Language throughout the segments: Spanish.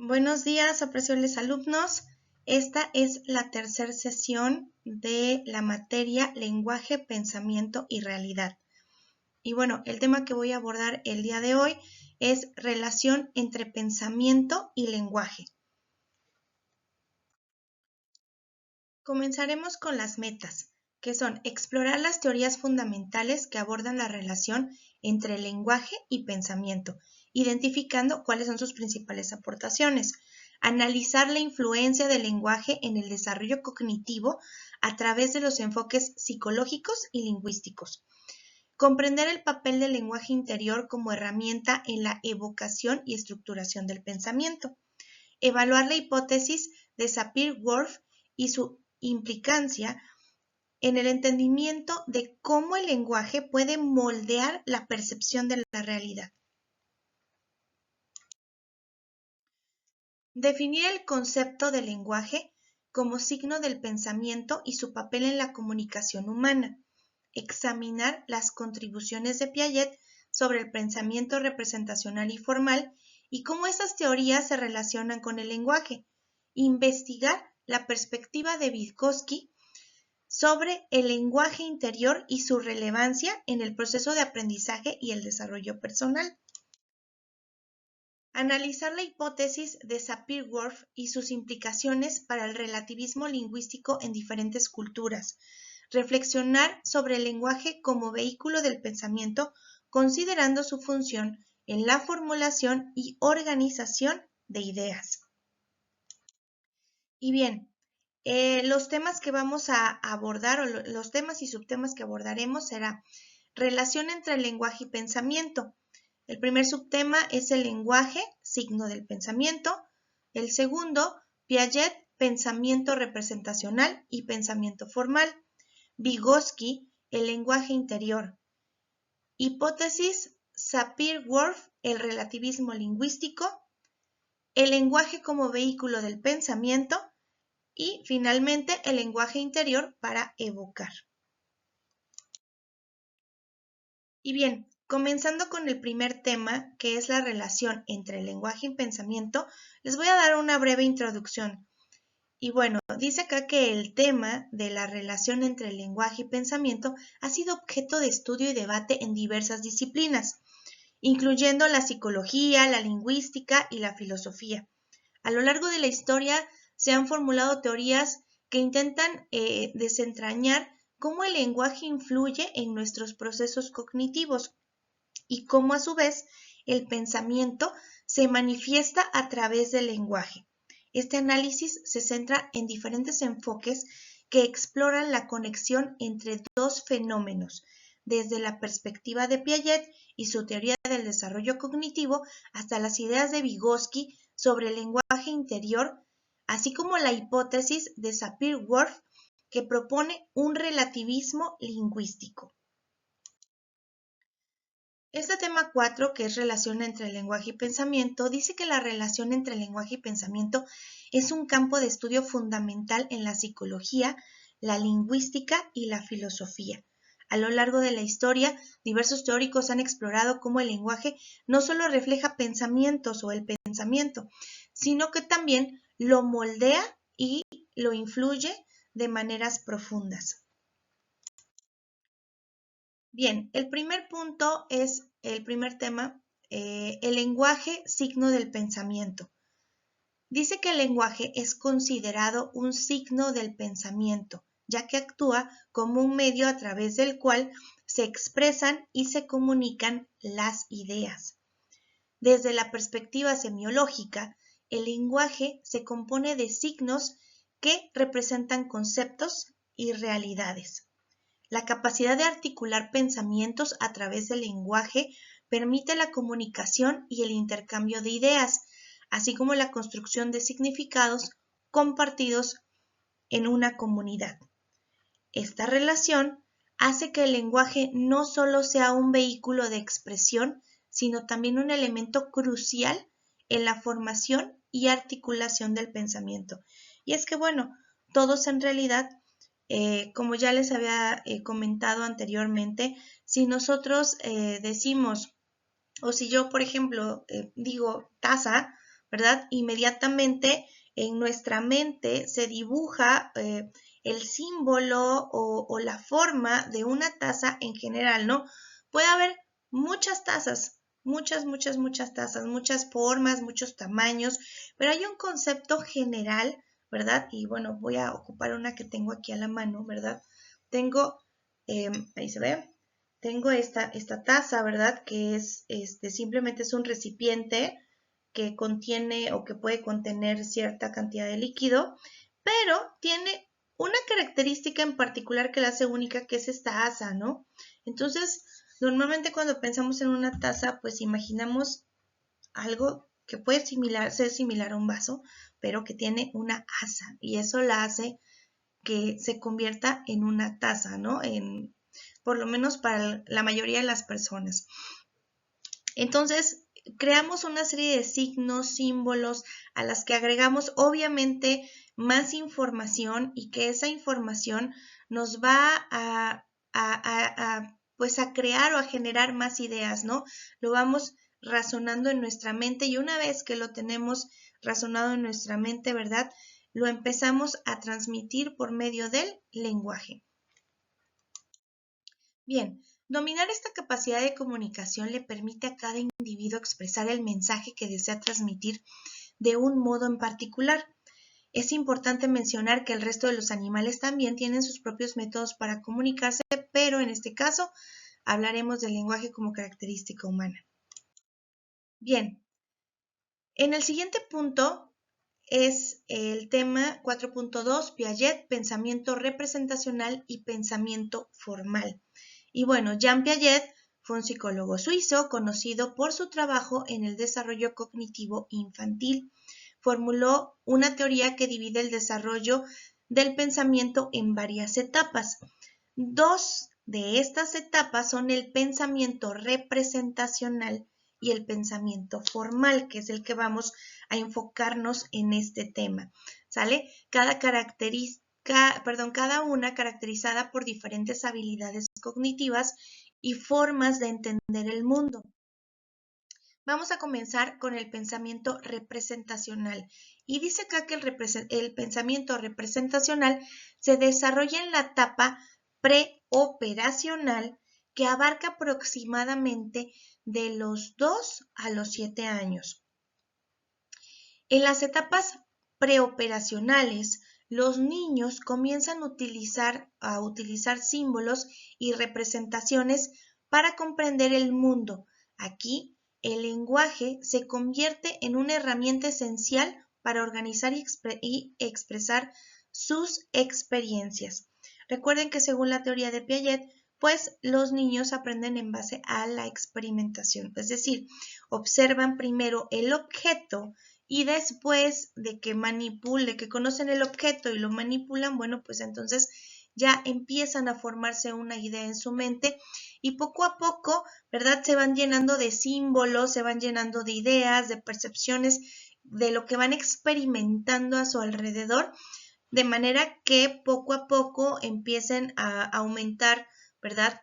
Buenos días, apreciables alumnos. Esta es la tercera sesión de la materia Lenguaje, Pensamiento y Realidad. Y bueno, el tema que voy a abordar el día de hoy es relación entre pensamiento y lenguaje. Comenzaremos con las metas, que son explorar las teorías fundamentales que abordan la relación entre lenguaje y pensamiento, identificando cuáles son sus principales aportaciones. Analizar la influencia del lenguaje en el desarrollo cognitivo a través de los enfoques psicológicos y lingüísticos. Comprender el papel del lenguaje interior como herramienta en la evocación y estructuración del pensamiento. Evaluar la hipótesis de Sapir-Whorf y su implicancia en el entendimiento de cómo el lenguaje puede moldear la percepción de la realidad. Definir el concepto de lenguaje como signo del pensamiento y su papel en la comunicación humana. Examinar las contribuciones de Piaget sobre el pensamiento representacional y formal y cómo estas teorías se relacionan con el lenguaje. Investigar la perspectiva de Vygotsky sobre el lenguaje interior y su relevancia en el proceso de aprendizaje y el desarrollo personal. Analizar la hipótesis de Sapir-Whorf y sus implicaciones para el relativismo lingüístico en diferentes culturas. Reflexionar sobre el lenguaje como vehículo del pensamiento, considerando su función en la formulación y organización de ideas. Y bien, los temas que vamos a abordar o los temas y subtemas que abordaremos será relación entre el lenguaje y pensamiento. El primer subtema es el lenguaje, signo del pensamiento. El segundo, Piaget, pensamiento representacional y pensamiento formal. Vygotsky, el lenguaje interior. Hipótesis Sapir-Whorf, el relativismo lingüístico. El lenguaje como vehículo del pensamiento. Y finalmente el lenguaje interior para evocar. Y bien, comenzando con el primer tema, que es la relación entre el lenguaje y pensamiento, les voy a dar una breve introducción. Y bueno, dice acá que el tema de la relación entre el lenguaje y pensamiento ha sido objeto de estudio y debate en diversas disciplinas, incluyendo la psicología, la lingüística y la filosofía. A lo largo de la historia se han formulado teorías que intentan desentrañar cómo el lenguaje influye en nuestros procesos cognitivos y cómo a su vez el pensamiento se manifiesta a través del lenguaje. Este análisis se centra en diferentes enfoques que exploran la conexión entre dos fenómenos, desde la perspectiva de Piaget y su teoría del desarrollo cognitivo hasta las ideas de Vygotsky sobre el lenguaje interior, así como la hipótesis de Sapir-Whorf que propone un relativismo lingüístico. Este tema 4, que es relación entre el lenguaje y pensamiento, dice que la relación entre el lenguaje y pensamiento es un campo de estudio fundamental en la psicología, la lingüística y la filosofía. A lo largo de la historia, diversos teóricos han explorado cómo el lenguaje no solo refleja pensamientos o el pensamiento, sino que también lo moldea y lo influye de maneras profundas. Bien, el primer punto es el primer tema, el lenguaje, signo del pensamiento. Dice que el lenguaje es considerado un signo del pensamiento, ya que actúa como un medio a través del cual se expresan y se comunican las ideas. Desde la perspectiva semiológica, el lenguaje se compone de signos que representan conceptos y realidades. La capacidad de articular pensamientos a través del lenguaje permite la comunicación y el intercambio de ideas, así como la construcción de significados compartidos en una comunidad. Esta relación hace que el lenguaje no solo sea un vehículo de expresión, sino también un elemento crucial en la formación y articulación del pensamiento. Y es que, bueno, todos en realidad, como ya les había comentado anteriormente, si nosotros decimos, o si yo, por ejemplo, digo taza, ¿verdad? Inmediatamente en nuestra mente se dibuja el símbolo o la forma de una taza en general, ¿no? Puede haber muchas tazas, muchas tazas, muchas formas, muchos tamaños, pero hay un concepto general, ¿verdad? Y bueno, voy a ocupar una que tengo aquí a la mano, ¿verdad? Tengo, ahí se ve, tengo esta taza, ¿verdad? Que es, simplemente es un recipiente que contiene o que puede contener cierta cantidad de líquido, pero tiene una característica en particular que la hace única, que es esta asa, ¿no? Entonces, normalmente cuando pensamos en una taza, pues imaginamos algo que puede ser similar a un vaso, pero que tiene una asa, y eso la hace que se convierta en una taza, ¿no? Por lo menos para la mayoría de las personas. Entonces, creamos una serie de signos, símbolos a las que agregamos obviamente más información, y que esa información nos va pues a crear o a generar más ideas, ¿no? Lo vamos razonando en nuestra mente, y una vez que lo tenemos razonado en nuestra mente, ¿verdad? Lo empezamos a transmitir por medio del lenguaje. Bien, dominar esta capacidad de comunicación le permite a cada individuo expresar el mensaje que desea transmitir de un modo en particular. Es importante mencionar que el resto de los animales también tienen sus propios métodos para comunicarse, pero en este caso hablaremos del lenguaje como característica humana. Bien, en el siguiente punto es el tema 4.2, Piaget, pensamiento representacional y pensamiento formal. Y bueno, Jean Piaget fue un psicólogo suizo conocido por su trabajo en el desarrollo cognitivo infantil. Formuló una teoría que divide el desarrollo del pensamiento en varias etapas. Dos de estas etapas son el pensamiento representacional y el pensamiento formal, que es el que vamos a enfocarnos en este tema, ¿sale? Cada una caracterizada por diferentes habilidades cognitivas y formas de entender el mundo. Vamos a comenzar con el pensamiento representacional. Y dice acá que el pensamiento representacional se desarrolla en la etapa preoperacional, que abarca aproximadamente de los 2 a los 7 años. En las etapas preoperacionales, los niños comienzan a utilizar símbolos y representaciones para comprender el mundo. Aquí, el lenguaje se convierte en una herramienta esencial para organizar y expresar sus experiencias. Recuerden que según la teoría de Piaget, pues los niños aprenden en base a la experimentación, es decir, observan primero el objeto y después de que conocen el objeto y lo manipulan, bueno, pues entonces ya empiezan a formarse una idea en su mente, y poco a poco, ¿verdad? Se van llenando de símbolos, se van llenando de ideas, de percepciones, de lo que van experimentando a su alrededor, de manera que poco a poco empiecen a aumentar, ¿verdad?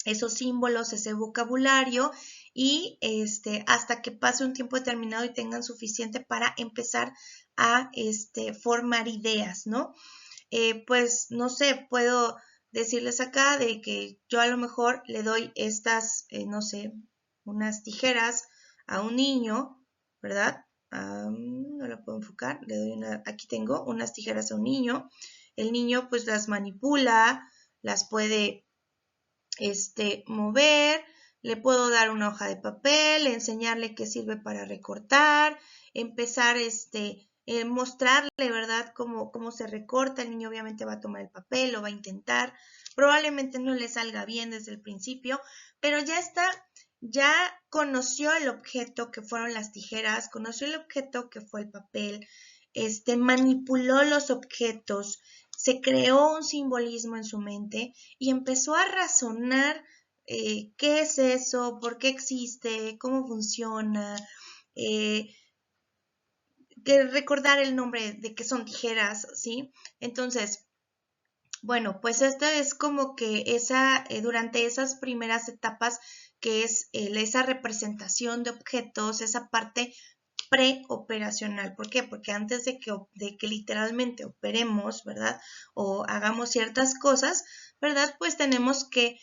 Esos símbolos, ese vocabulario, y hasta que pase un tiempo determinado y tengan suficiente para empezar a formar ideas, ¿no? Pues no sé, puedo decirles acá de que yo a lo mejor le doy estas, no sé, unas tijeras a un niño, ¿verdad? No la puedo enfocar, aquí tengo unas tijeras a un niño, el niño pues las manipula, las puede mover, le puedo dar una hoja de papel, enseñarle qué sirve para recortar, empezar mostrarle, ¿verdad?, cómo se recorta. El niño obviamente va a tomar el papel, lo va a intentar, probablemente no le salga bien desde el principio, pero ya conoció el objeto que fueron las tijeras, conoció el objeto que fue el papel, manipuló los objetos, se creó un simbolismo en su mente y empezó a razonar qué es eso, por qué existe, cómo funciona, recordar el nombre de qué son tijeras, ¿sí? Entonces, bueno, pues esto es como que durante esas primeras etapas, que es esa representación de objetos, esa parte preoperacional. ¿Por qué? Porque antes de que literalmente operemos, ¿verdad? O hagamos ciertas cosas, ¿verdad? Pues tenemos que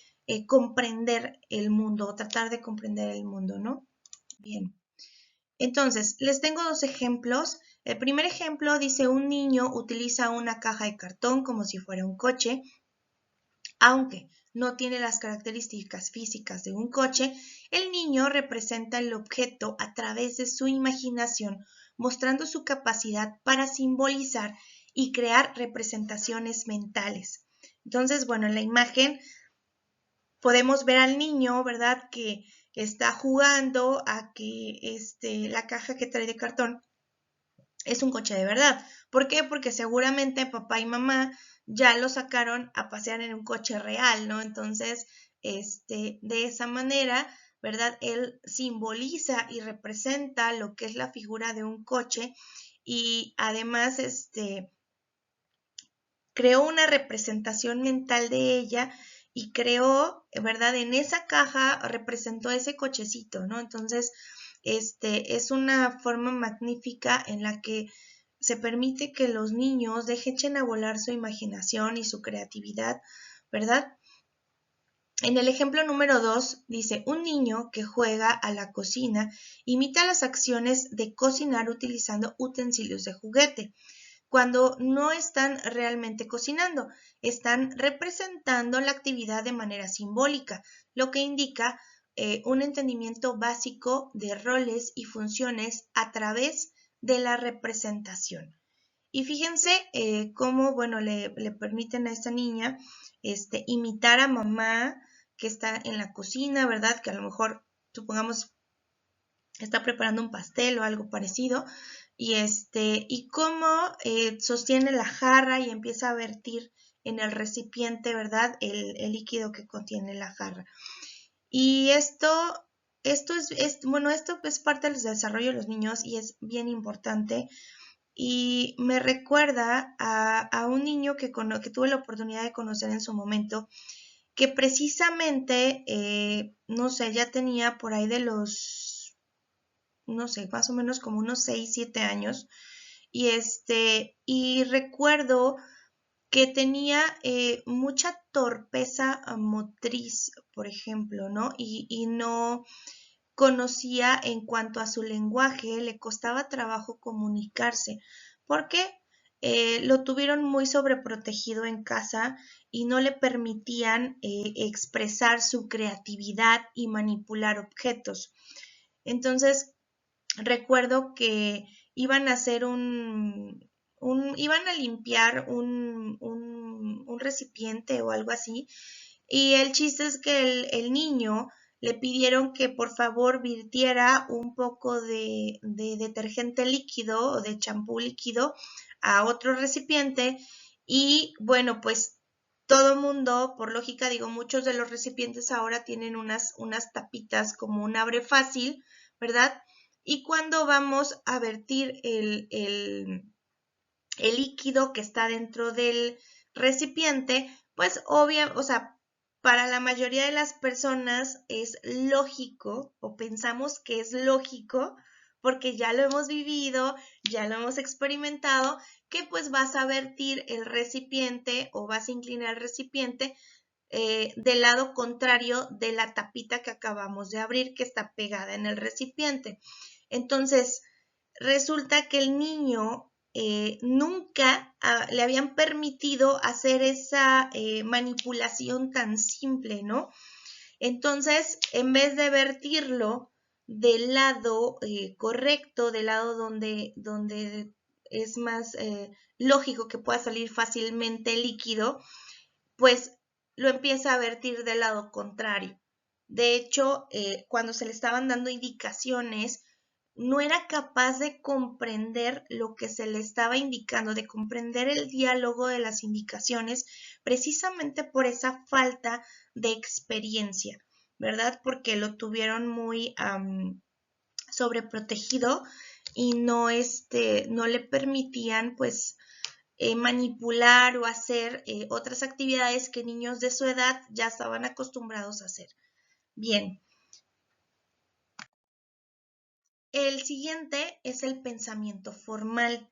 comprender el mundo o tratar de comprender el mundo, ¿no? Bien. Entonces, les tengo dos ejemplos. El primer ejemplo dice: un niño utiliza una caja de cartón como si fuera un coche. Aunque no tiene las características físicas de un coche, el niño representa el objeto a través de su imaginación, mostrando su capacidad para simbolizar y crear representaciones mentales. Entonces, bueno, en la imagen podemos ver al niño, ¿verdad?, que está jugando a que la caja que trae de cartón es un coche de verdad. ¿Por qué? Porque seguramente papá y mamá ya lo sacaron a pasear en un coche real, ¿no? Entonces, de esa manera, ¿verdad? Él simboliza y representa lo que es la figura de un coche y además, creó una representación mental de ella y creó, ¿verdad? En esa caja representó ese cochecito, ¿no? Entonces, es una forma magnífica en la que se permite que los niños dejen a volar su imaginación y su creatividad, ¿verdad? En el ejemplo número 2 dice: un niño que juega a la cocina imita las acciones de cocinar utilizando utensilios de juguete. Cuando no están realmente cocinando, están representando la actividad de manera simbólica, lo que indica un entendimiento básico de roles y funciones a través de la representación. Y fíjense cómo, bueno, le permiten a esta niña imitar a mamá que está en la cocina, ¿verdad? Que a lo mejor, supongamos, está preparando un pastel o algo parecido, y cómo sostiene la jarra y empieza a vertir en el recipiente, ¿verdad? El líquido que contiene la jarra. Y bueno, esto es parte del desarrollo de los niños y es bien importante. Y me recuerda a un niño que tuve la oportunidad de conocer en su momento, que precisamente, no sé, ya tenía por ahí de los, no sé, más o menos como unos 6, 7 años. Y recuerdo que tenía mucha torpeza motriz, por ejemplo, ¿no? Y no conocía en cuanto a su lenguaje, le costaba trabajo comunicarse, porque lo tuvieron muy sobreprotegido en casa y no le permitían expresar su creatividad y manipular objetos. Entonces, recuerdo que iban a hacer iban a limpiar un recipiente o algo así, y el chiste es que el niño le pidieron que por favor virtiera un poco de detergente líquido o de champú líquido a otro recipiente y bueno, pues todo mundo, por lógica digo, muchos de los recipientes ahora tienen unas tapitas como un abre fácil, ¿verdad? Y cuando vamos a vertir el líquido que está dentro del recipiente, pues o sea, para la mayoría de las personas es lógico o pensamos que es lógico porque ya lo hemos vivido, ya lo hemos experimentado, que pues vas a vertir el recipiente o vas a inclinar el recipiente del lado contrario de la tapita que acabamos de abrir que está pegada en el recipiente. Entonces, resulta que el niño nunca le habían permitido hacer esa manipulación tan simple, ¿no? Entonces, en vez de vertirlo del lado correcto, del lado donde es más lógico que pueda salir fácilmente líquido, pues lo empieza a vertir del lado contrario. De hecho, cuando se le estaban dando indicaciones, no era capaz de comprender lo que se le estaba indicando, de comprender el diálogo de las indicaciones, precisamente por esa falta de experiencia, ¿verdad? Porque lo tuvieron muy sobreprotegido y no le permitían, pues, manipular o hacer otras actividades que niños de su edad ya estaban acostumbrados a hacer. Bien. el siguiente es el pensamiento formal.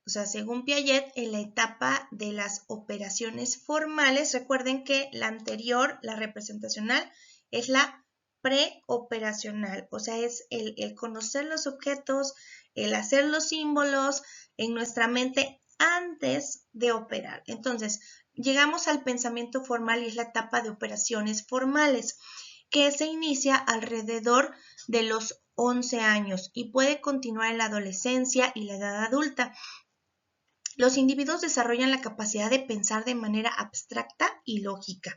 O sea, según Piaget, en la etapa de las operaciones formales, recuerden que la anterior, la representacional, es la preoperacional. O sea, es el conocer los objetos, el hacer los símbolos en nuestra mente antes de operar. Entonces, llegamos al pensamiento formal y es la etapa de operaciones formales, que se inicia alrededor de los 11 años y puede continuar en la adolescencia y la edad adulta. Los individuos desarrollan la capacidad de pensar de manera abstracta y lógica.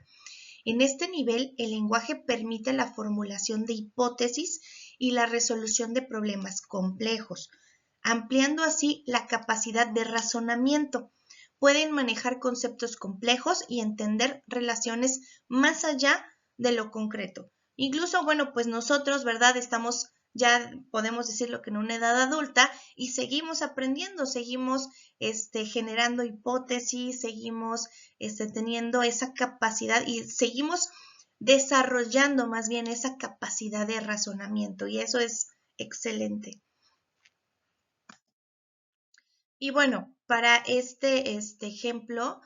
En este nivel, el lenguaje permite la formulación de hipótesis y la resolución de problemas complejos, ampliando así la capacidad de razonamiento. Pueden manejar conceptos complejos y entender relaciones más allá de lo concreto. Incluso, bueno, pues nosotros, ¿verdad? Estamos, ya podemos decirlo que en una edad adulta y seguimos aprendiendo, seguimos generando hipótesis, seguimos teniendo esa capacidad y seguimos desarrollando más bien esa capacidad de razonamiento y eso es excelente. Y bueno, para este ejemplo,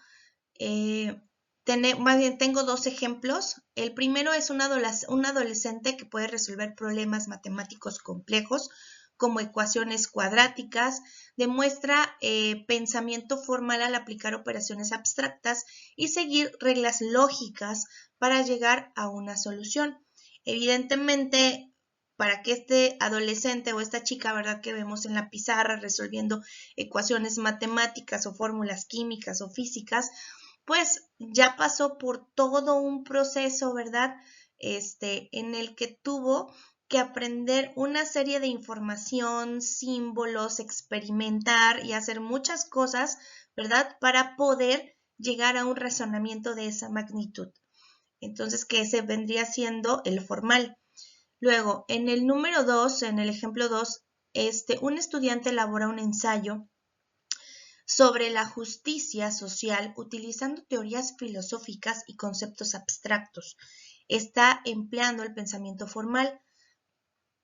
más bien tengo dos ejemplos. El primero es un adolescente que puede resolver problemas matemáticos complejos como ecuaciones cuadráticas, demuestra pensamiento formal al aplicar operaciones abstractas y seguir reglas lógicas para llegar a una solución. Evidentemente, para que este adolescente o esta chica, ¿verdad?, que vemos en la pizarra resolviendo ecuaciones matemáticas o fórmulas químicas o físicas, pues ya pasó por todo un proceso, ¿verdad?, en el que tuvo que aprender una serie de información, símbolos, experimentar y hacer muchas cosas, ¿verdad?, para poder llegar a un razonamiento de esa magnitud. Entonces, que ese vendría siendo el formal. Luego, en el número 2, en el ejemplo 2, un estudiante elabora un ensayo sobre la justicia social utilizando teorías filosóficas y conceptos abstractos. Está empleando el pensamiento formal.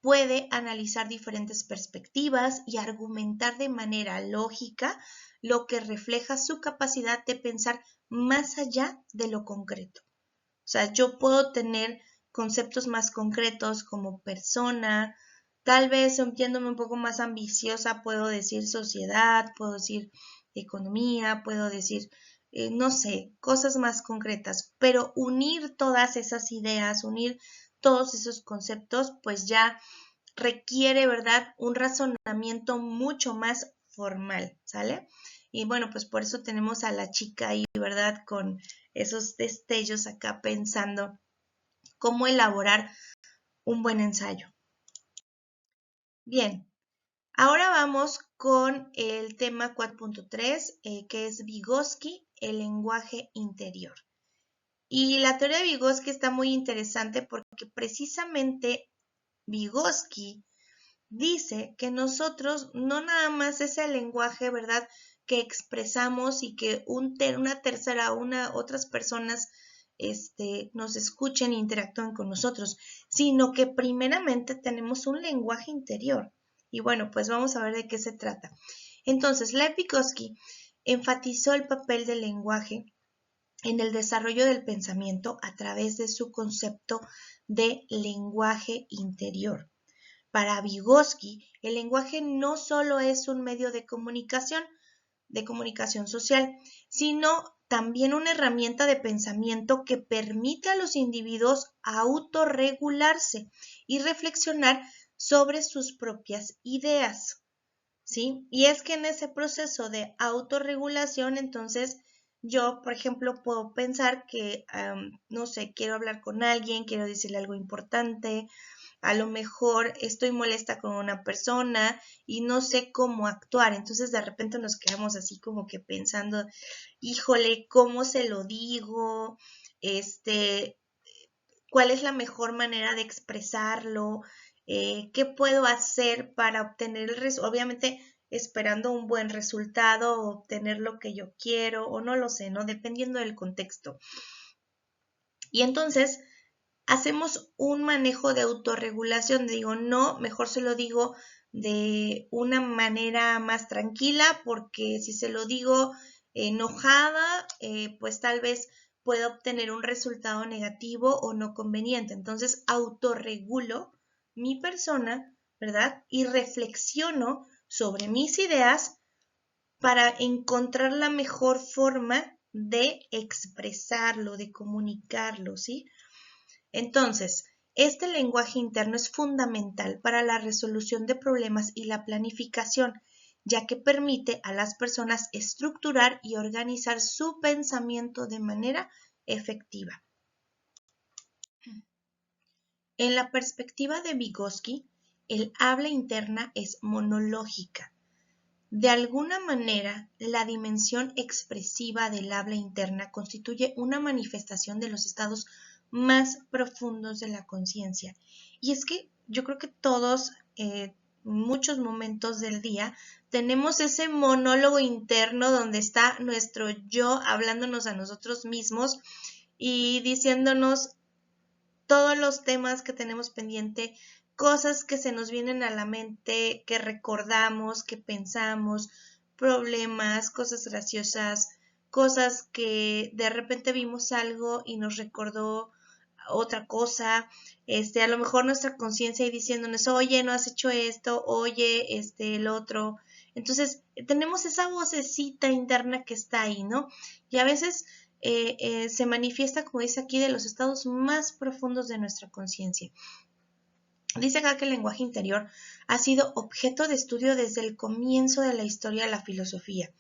Puede analizar diferentes perspectivas y argumentar de manera lógica, lo que refleja su capacidad de pensar más allá de lo concreto. O sea, yo puedo tener conceptos más concretos como persona, tal vez sintiéndome un poco más ambiciosa, puedo decir sociedad, puedo decir economía, puedo decir, no sé, cosas más concretas, pero unir todas esas ideas, unir todos esos conceptos, pues ya requiere, ¿verdad?, un razonamiento mucho más formal, ¿sale? Y bueno, pues por eso tenemos a la chica ahí, ¿verdad?, con esos destellos acá pensando cómo elaborar un buen ensayo. Bien, ahora vamos con el tema 4.3, que es Vygotsky, el lenguaje interior. Y la teoría de Vygotsky está muy interesante porque precisamente Vygotsky dice que nosotros no nada más es el lenguaje, ¿verdad?, que expresamos y que una tercera, otras personas nos escuchen e interactúen con nosotros, sino que primeramente tenemos un lenguaje interior. Y bueno, pues vamos a ver de qué se trata. Entonces, Lev Vygotsky enfatizó el papel del lenguaje en el desarrollo del pensamiento a través de su concepto de lenguaje interior. Para Vygotsky, el lenguaje no solo es un medio de comunicación social, sino también una herramienta de pensamiento que permite a los individuos autorregularse y reflexionar sobre sus propias ideas, ¿sí? Y es que en ese proceso de autorregulación, entonces, yo, por ejemplo, puedo pensar que, no sé, quiero hablar con alguien, quiero decirle algo importante, a lo mejor estoy molesta con una persona y no sé cómo actuar. Entonces de repente nos quedamos así como que pensando, híjole, ¿cómo se lo digo? ¿Cuál es la mejor manera de expresarlo? ¿Qué puedo hacer para obtener obviamente esperando un buen resultado, o obtener lo que yo quiero, o no lo sé, ¿no? Dependiendo del contexto. Y entonces hacemos un manejo de autorregulación. Digo, no, mejor se lo digo de una manera más tranquila, porque si se lo digo enojada, pues tal vez pueda obtener un resultado negativo o no conveniente. Entonces, autorregulo mi persona, ¿verdad? Y reflexiono sobre mis ideas para encontrar la mejor forma de expresarlo, de comunicarlo, ¿sí? Entonces, este lenguaje interno es fundamental para la resolución de problemas y la planificación, ya que permite a las personas estructurar y organizar su pensamiento de manera efectiva. En la perspectiva de Vygotsky, el habla interna es monológica. De alguna manera, la dimensión expresiva del habla interna constituye una manifestación de los estados más profundos de la conciencia. Y es que yo creo que todos, en muchos momentos del día, tenemos ese monólogo interno donde está nuestro yo hablándonos a nosotros mismos y diciéndonos todos los temas que tenemos pendiente, cosas que se nos vienen a la mente, que recordamos, que pensamos, problemas, cosas graciosas, cosas que de repente vimos algo y nos recordó otra cosa, a lo mejor nuestra conciencia y diciéndonos, oye, no has hecho esto, oye, el otro. Entonces, tenemos esa vocecita interna que está ahí, ¿no? Y a veces se manifiesta, como dice aquí, de los estados más profundos de nuestra conciencia. Dice acá que el lenguaje interior ha sido objeto de estudio desde el comienzo de la historia de la filosofía.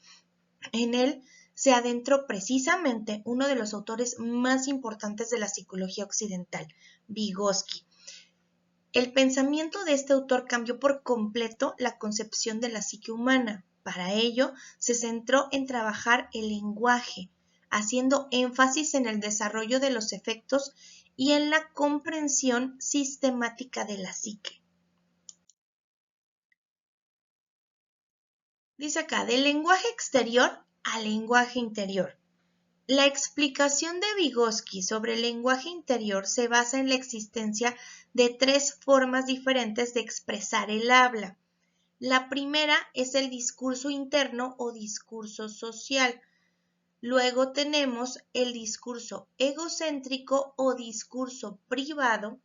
En él se adentró precisamente uno de los autores más importantes de la psicología occidental, Vygotsky. El pensamiento de este autor cambió por completo la concepción de la psique humana. Para ello, se centró en trabajar el lenguaje, haciendo énfasis en el desarrollo de los efectos y en la comprensión sistemática de la psique. Dice acá, del lenguaje exterior al lenguaje interior. La explicación de Vygotsky sobre el lenguaje interior se basa en la existencia de tres formas diferentes de expresar el habla. La primera es el discurso interno o discurso social. Luego tenemos el discurso egocéntrico o discurso privado.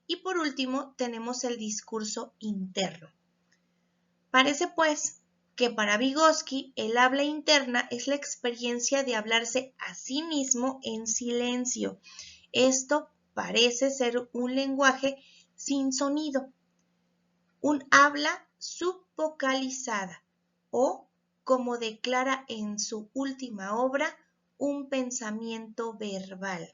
Y por último tenemos el discurso interno. Parece pues que para Vygotsky el habla interna es la experiencia de hablarse a sí mismo en silencio. Esto parece ser un lenguaje sin sonido, un habla subvocalizada o, como declara en su última obra, un pensamiento verbal,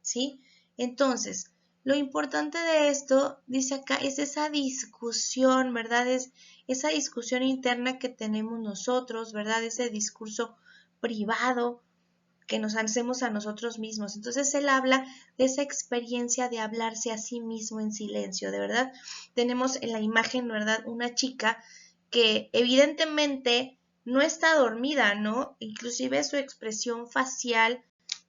¿sí? Entonces, lo importante de esto, dice acá, es esa discusión, ¿verdad? Es esa discusión interna que tenemos nosotros, ¿verdad? Ese discurso privado que nos hacemos a nosotros mismos. Entonces, él habla de esa experiencia de hablarse a sí mismo en silencio, de verdad. Tenemos en la imagen, ¿verdad? Una chica que evidentemente no está dormida, ¿no? Inclusive su expresión facial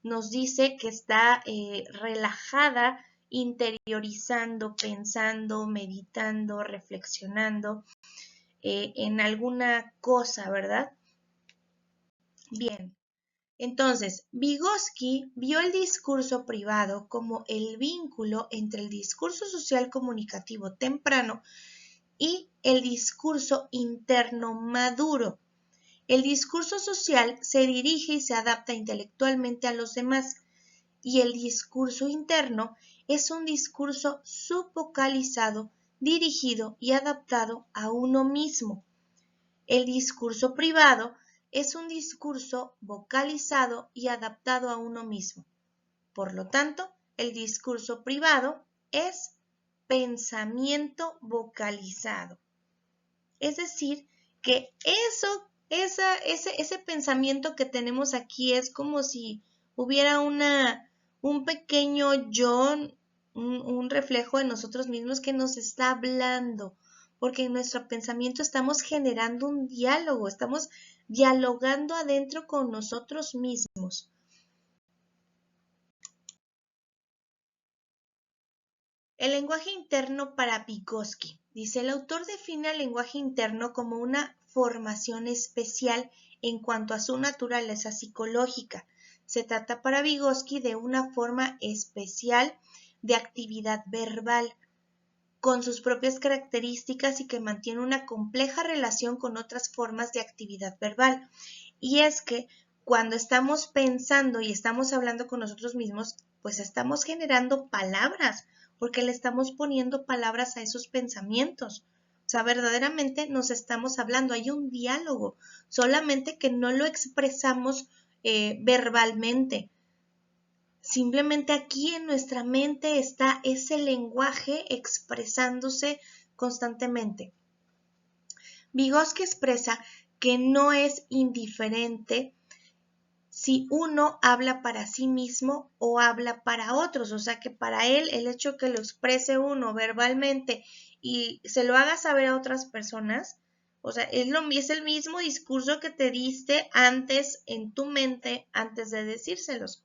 nos dice que está relajada, interiorizando, pensando, meditando, reflexionando en alguna cosa, ¿verdad? Bien, entonces, Vygotsky vio el discurso privado como el vínculo entre el discurso social comunicativo temprano y el discurso interno maduro. El discurso social se dirige y se adapta intelectualmente a los demás, y el discurso interno es un discurso subvocalizado, dirigido y adaptado a uno mismo. El discurso privado es un discurso vocalizado y adaptado a uno mismo. Por lo tanto, el discurso privado es pensamiento vocalizado. Es decir, que ese pensamiento que tenemos aquí es como si hubiera un pequeño yo, un reflejo de nosotros mismos que nos está hablando, porque en nuestro pensamiento estamos generando un diálogo, estamos dialogando adentro con nosotros mismos. El lenguaje interno para Vygotsky. Dice, el autor define el lenguaje interno como una formación especial en cuanto a su naturaleza psicológica. Se trata para Vygotsky de una forma especial de actividad verbal, con sus propias características y que mantiene una compleja relación con otras formas de actividad verbal. Y es que cuando estamos pensando y estamos hablando con nosotros mismos, pues estamos generando palabras, porque le estamos poniendo palabras a esos pensamientos. O sea, verdaderamente nos estamos hablando, hay un diálogo, solamente que no lo expresamos verbalmente. Simplemente aquí en nuestra mente está ese lenguaje expresándose constantemente. Vygotsky expresa que no es indiferente si uno habla para sí mismo o habla para otros, o sea que para él el hecho que lo exprese uno verbalmente y se lo haga saber a otras personas, o sea, es el mismo discurso que te diste antes en tu mente antes de decírselos.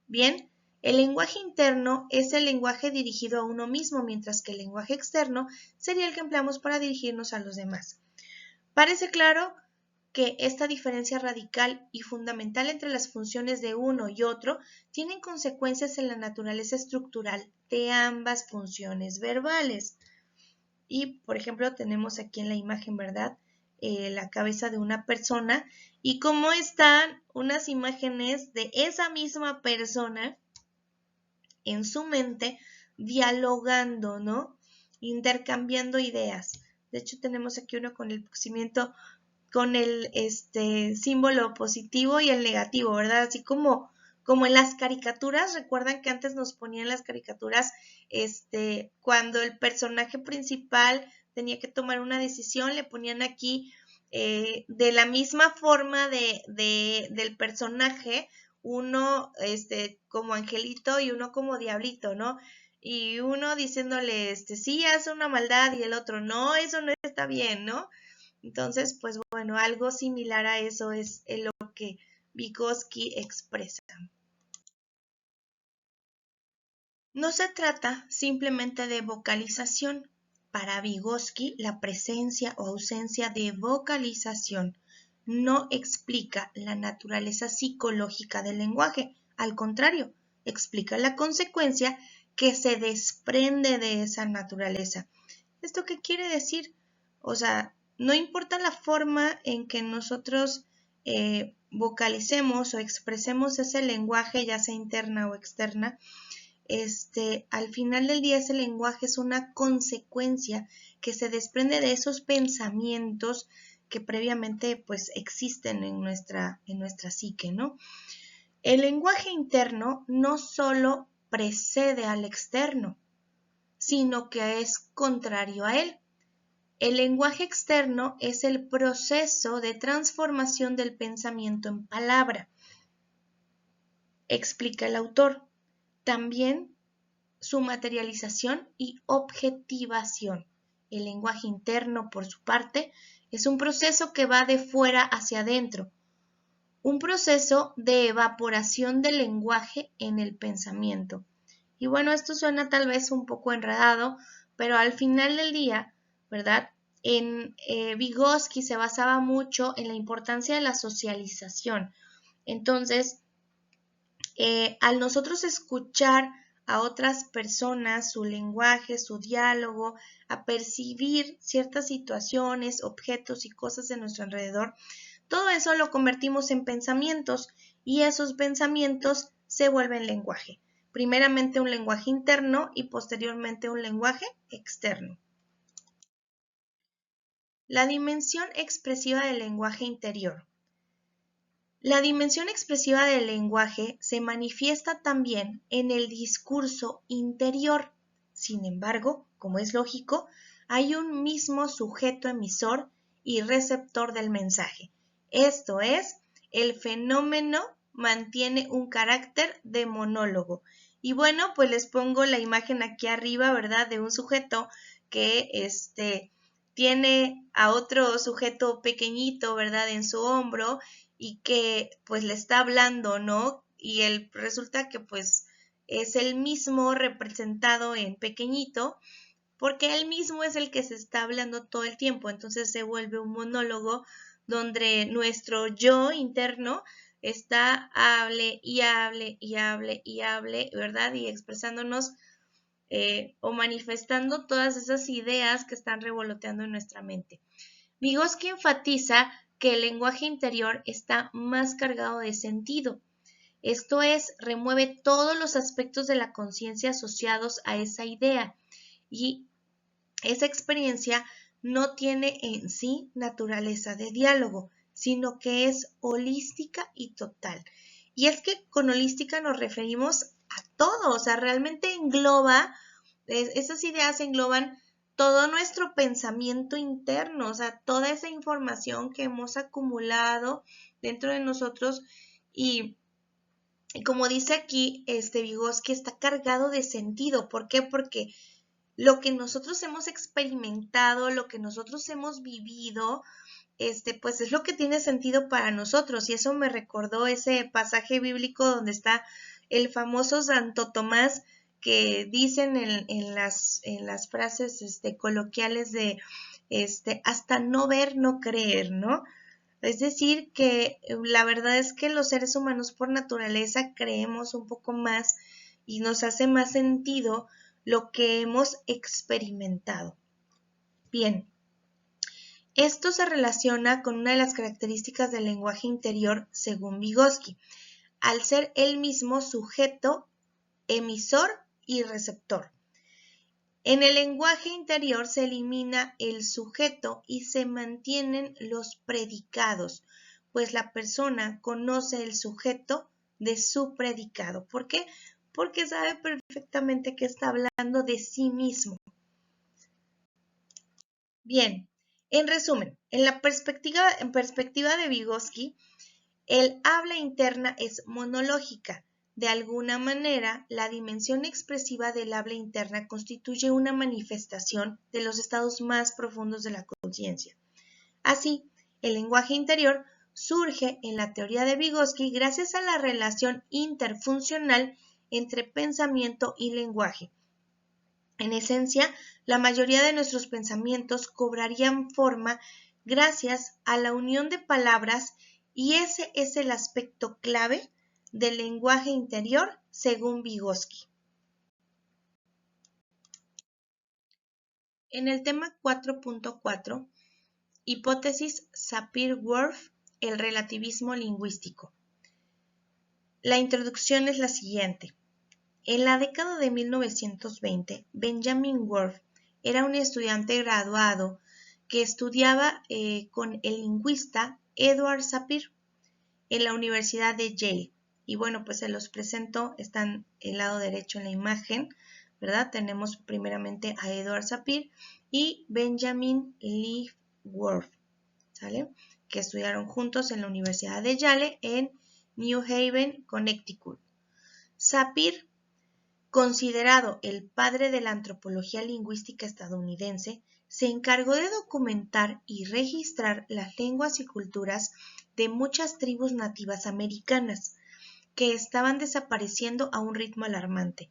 Bien, el lenguaje interno es el lenguaje dirigido a uno mismo, mientras que el lenguaje externo sería el que empleamos para dirigirnos a los demás. Parece claro que esta diferencia radical y fundamental entre las funciones de uno y otro tienen consecuencias en la naturaleza estructural de ambas funciones verbales. Y, por ejemplo, tenemos aquí en la imagen, ¿verdad? La cabeza de una persona y cómo están unas imágenes de esa misma persona en su mente dialogando, ¿no? Intercambiando ideas. De hecho, tenemos aquí uno con el crecimiento con el símbolo positivo y el negativo, ¿verdad? Así como en las caricaturas, recuerdan que antes nos ponían las caricaturas cuando el personaje principal tenía que tomar una decisión, le ponían aquí de la misma forma del personaje, uno como angelito y uno como diablito, ¿no? Y uno diciéndole, sí, hace una maldad y el otro, no, eso no está bien, ¿no? Entonces, pues bueno, algo similar a eso es lo que Vygotsky expresa. No se trata simplemente de vocalización. Para Vygotsky, la presencia o ausencia de vocalización no explica la naturaleza psicológica del lenguaje. Al contrario, explica la consecuencia que se desprende de esa naturaleza. ¿Esto qué quiere decir? O sea, no importa la forma en que nosotros vocalicemos o expresemos ese lenguaje, ya sea interna o externa, al final del día ese lenguaje es una consecuencia que se desprende de esos pensamientos que previamente pues existen en nuestra psique, ¿no? El lenguaje interno no solo precede al externo, sino que es contrario a él. El lenguaje externo es el proceso de transformación del pensamiento en palabra, explica el autor. También su materialización y objetivación. El lenguaje interno, por su parte, es un proceso que va de fuera hacia adentro, un proceso de evaporación del lenguaje en el pensamiento. Y bueno, esto suena tal vez un poco enredado, pero al final del día, ¿verdad? En Vygotsky se basaba mucho en la importancia de la socialización. Entonces, al nosotros escuchar a otras personas, su lenguaje, su diálogo, a percibir ciertas situaciones, objetos y cosas de nuestro alrededor, todo eso lo convertimos en pensamientos y esos pensamientos se vuelven lenguaje. Primeramente un lenguaje interno y posteriormente un lenguaje externo. La dimensión expresiva del lenguaje interior. La dimensión expresiva del lenguaje se manifiesta también en el discurso interior. Sin embargo, como es lógico, hay un mismo sujeto emisor y receptor del mensaje. Esto es, el fenómeno mantiene un carácter de monólogo. Y bueno, pues les pongo la imagen aquí arriba, ¿verdad? De un sujeto que tiene a otro sujeto pequeñito, ¿verdad? En su hombro y que pues le está hablando, ¿no? Y él resulta que pues es el mismo representado en pequeñito, porque él mismo es el que se está hablando todo el tiempo, entonces se vuelve un monólogo donde nuestro yo interno está hable y hable y hable y hable, ¿verdad? Y expresándonos o manifestando todas esas ideas que están revoloteando en nuestra mente. Vygotsky enfatiza que el lenguaje interior está más cargado de sentido. Esto es, remueve todos los aspectos de la conciencia asociados a esa idea y esa experiencia no tiene en sí naturaleza de diálogo, sino que es holística y total. Y es que con holística nos referimos a todo, o sea, realmente engloba, esas ideas engloban todo nuestro pensamiento interno, o sea, toda esa información que hemos acumulado dentro de nosotros y como dice aquí Vygotsky, está cargado de sentido. ¿Por qué? Porque lo que nosotros hemos experimentado, lo que nosotros hemos vivido, pues es lo que tiene sentido para nosotros. Y eso me recordó ese pasaje bíblico donde está el famoso Santo Tomás que dicen en las frases coloquiales de hasta no ver, no creer, ¿no? Es decir, que la verdad es que los seres humanos por naturaleza creemos un poco más y nos hace más sentido lo que hemos experimentado. Bien, esto se relaciona con una de las características del lenguaje interior según Vygotsky, al ser él mismo sujeto, emisor y receptor. En el lenguaje interior se elimina el sujeto y se mantienen los predicados, pues la persona conoce el sujeto de su predicado. ¿Por qué? Porque sabe perfectamente que está hablando de sí mismo. Bien, en resumen, en perspectiva de Vygotsky, el habla interna es monológica. De alguna manera, la dimensión expresiva del habla interna constituye una manifestación de los estados más profundos de la conciencia. Así, el lenguaje interior surge en la teoría de Vygotsky gracias a la relación interfuncional entre pensamiento y lenguaje. En esencia, la mayoría de nuestros pensamientos cobrarían forma gracias a la unión de palabras y ese es el aspecto clave del lenguaje interior según Vygotsky. En el tema 4.4, hipótesis Sapir-Whorf, el relativismo lingüístico. La introducción es la siguiente. En la década de 1920, Benjamin Whorf era un estudiante graduado que estudiaba con el lingüista Edward Sapir en la Universidad de Yale. Y bueno, pues se los presento, están el lado derecho en la imagen, ¿verdad? Tenemos primeramente a Edward Sapir y Benjamin Lee Whorf, ¿sale? Que estudiaron juntos en la Universidad de Yale en New Haven, Connecticut. Sapir, considerado el padre de la antropología lingüística estadounidense, se encargó de documentar y registrar las lenguas y culturas de muchas tribus nativas americanas que estaban desapareciendo a un ritmo alarmante.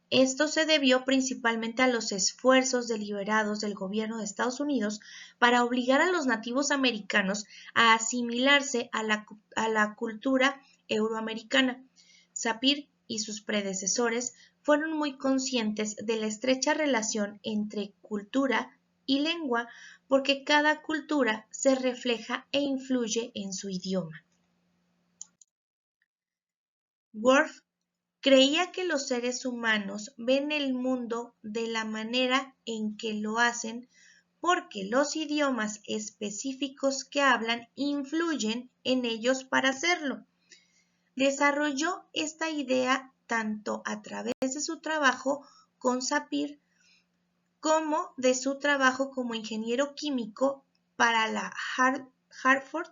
Esto se debió principalmente a los esfuerzos deliberados del gobierno de Estados Unidos para obligar a los nativos americanos a asimilarse a la cultura euroamericana. Sapir y sus predecesores fueron muy conscientes de la estrecha relación entre cultura y lengua porque cada cultura se refleja e influye en su idioma. Whorf creía que los seres humanos ven el mundo de la manera en que lo hacen porque los idiomas específicos que hablan influyen en ellos para hacerlo. Desarrolló esta idea tanto a través de su trabajo con Sapir como de su trabajo como ingeniero químico para la Hartford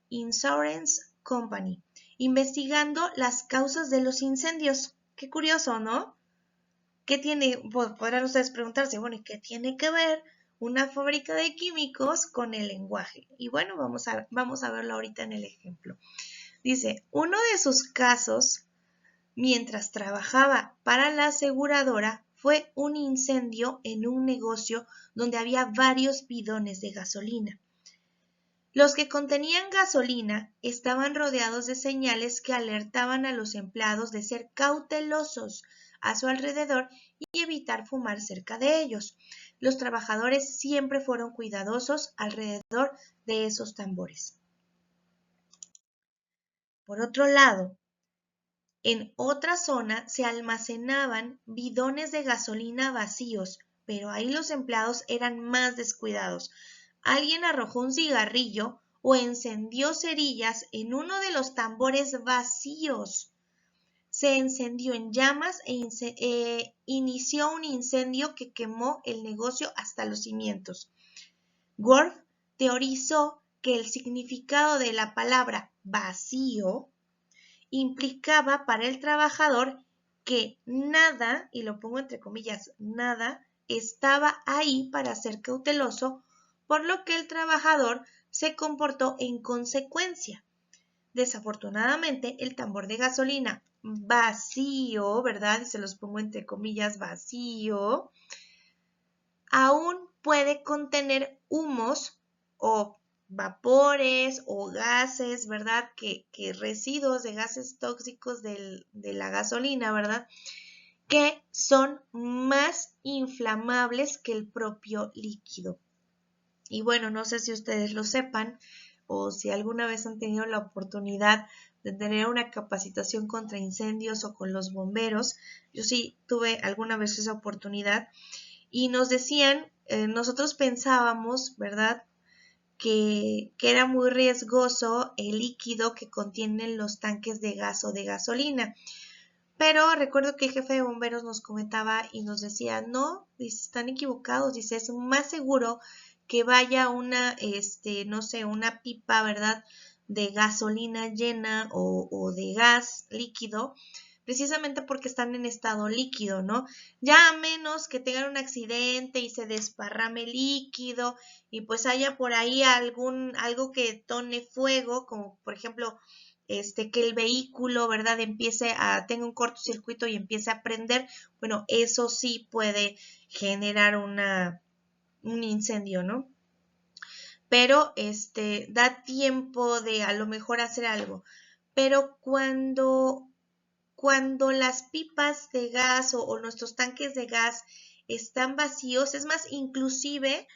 Insurance Company, investigando las causas de los incendios. Qué curioso, ¿no? ¿Qué tiene? Podrán ustedes preguntarse, bueno, ¿y qué tiene que ver una fábrica de químicos con el lenguaje? Y bueno, vamos a verlo ahorita en el ejemplo. Dice, uno de sus casos mientras trabajaba para la aseguradora, fue un incendio en un negocio donde había varios bidones de gasolina. Los que contenían gasolina estaban rodeados de señales que alertaban a los empleados de ser cautelosos a su alrededor y evitar fumar cerca de ellos. Los trabajadores siempre fueron cuidadosos alrededor de esos tambores. Por otro lado, en otra zona se almacenaban bidones de gasolina vacíos, pero ahí los empleados eran más descuidados. Alguien arrojó un cigarrillo o encendió cerillas en uno de los tambores vacíos. Se encendió en llamas e inició un incendio que quemó el negocio hasta los cimientos. Worf teorizó que el significado de la palabra vacío implicaba para el trabajador que nada, y lo pongo entre comillas, nada, estaba ahí para ser cauteloso, por lo que el trabajador se comportó en consecuencia. Desafortunadamente, el tambor de gasolina vacío, ¿verdad? Y se los pongo entre comillas, vacío, aún puede contener humos o vapores o gases, ¿verdad? Que residuos de gases tóxicos de la gasolina, ¿verdad? Que son más inflamables que el propio líquido. Y bueno, no sé si ustedes lo sepan o si alguna vez han tenido la oportunidad de tener una capacitación contra incendios o con los bomberos. Yo sí tuve alguna vez esa oportunidad y nos decían, nosotros pensábamos, ¿verdad?, que era muy riesgoso el líquido que contienen los tanques de gas o de gasolina. Pero recuerdo que el jefe de bomberos nos comentaba y nos decía, no, están equivocados, dice, es más seguro que vaya una, no sé, una pipa, ¿verdad?, de gasolina llena o de gas líquido, precisamente porque están en estado líquido, ¿no? Ya a menos que tengan un accidente y se desparrame líquido y pues haya por ahí algo que tone fuego, como por ejemplo, que el vehículo, ¿verdad?, tenga un cortocircuito y empiece a prender, bueno, eso sí puede generar un incendio, ¿no? Pero da tiempo de a lo mejor hacer algo. Pero cuando las pipas de gas o nuestros tanques de gas están vacíos, es más, inclusive,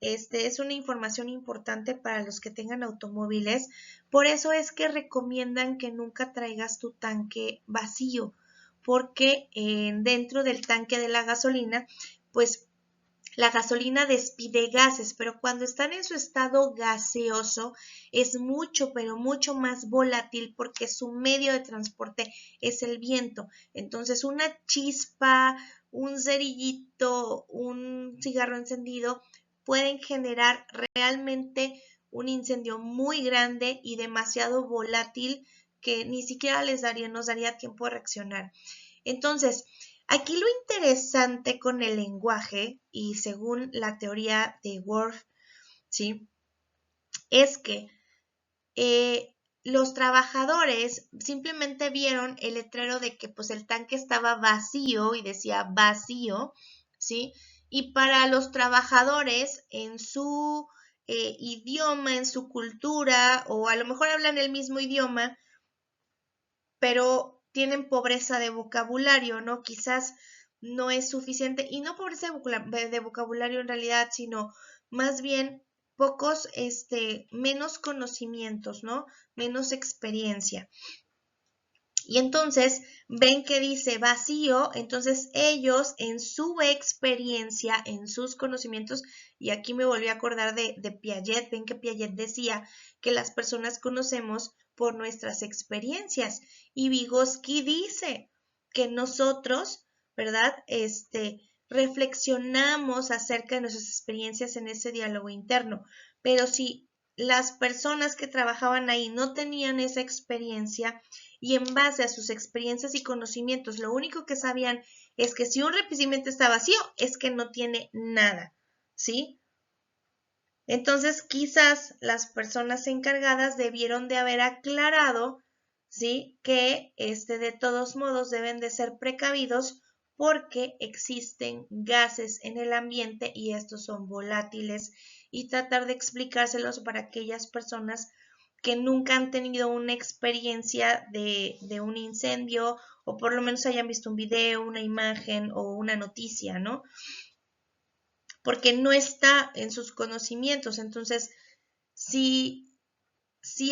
es una información importante para los que tengan automóviles, por eso es que recomiendan que nunca traigas tu tanque vacío, porque dentro del tanque de la gasolina, pues la gasolina despide gases, pero cuando están en su estado gaseoso es mucho, pero mucho más volátil porque su medio de transporte es el viento. Entonces una chispa, un cerillito, un cigarro encendido pueden generar realmente un incendio muy grande y demasiado volátil que ni siquiera nos daría tiempo de reaccionar. Entonces, aquí lo interesante con el lenguaje, y según la teoría de Worf, ¿sí?, es que los trabajadores simplemente vieron el letrero de que pues el tanque estaba vacío y decía vacío, ¿sí? Y para los trabajadores en su idioma, en su cultura, o a lo mejor hablan el mismo idioma, pero tienen pobreza de vocabulario, ¿no? Quizás no es suficiente, y no pobreza de vocabulario en realidad, sino más bien pocos, menos conocimientos, ¿no? Menos experiencia. Y entonces ven que dice vacío, entonces ellos en su experiencia, en sus conocimientos, y aquí me volví a acordar de Piaget, ven que Piaget decía que las personas conocemos por nuestras experiencias, y Vygotsky dice que nosotros, ¿verdad?, reflexionamos acerca de nuestras experiencias en ese diálogo interno, pero si las personas que trabajaban ahí no tenían esa experiencia, y en base a sus experiencias y conocimientos, lo único que sabían es que si un recipiente está vacío, es que no tiene nada, ¿sí? Entonces, quizás las personas encargadas debieron de haber aclarado ¿sí? Que de todos modos deben de ser precavidos porque existen gases en el ambiente y estos son volátiles, y tratar de explicárselos para aquellas personas que nunca han tenido una experiencia de un incendio, o por lo menos hayan visto un video, una imagen o una noticia, ¿no? Porque no está en sus conocimientos. Entonces, si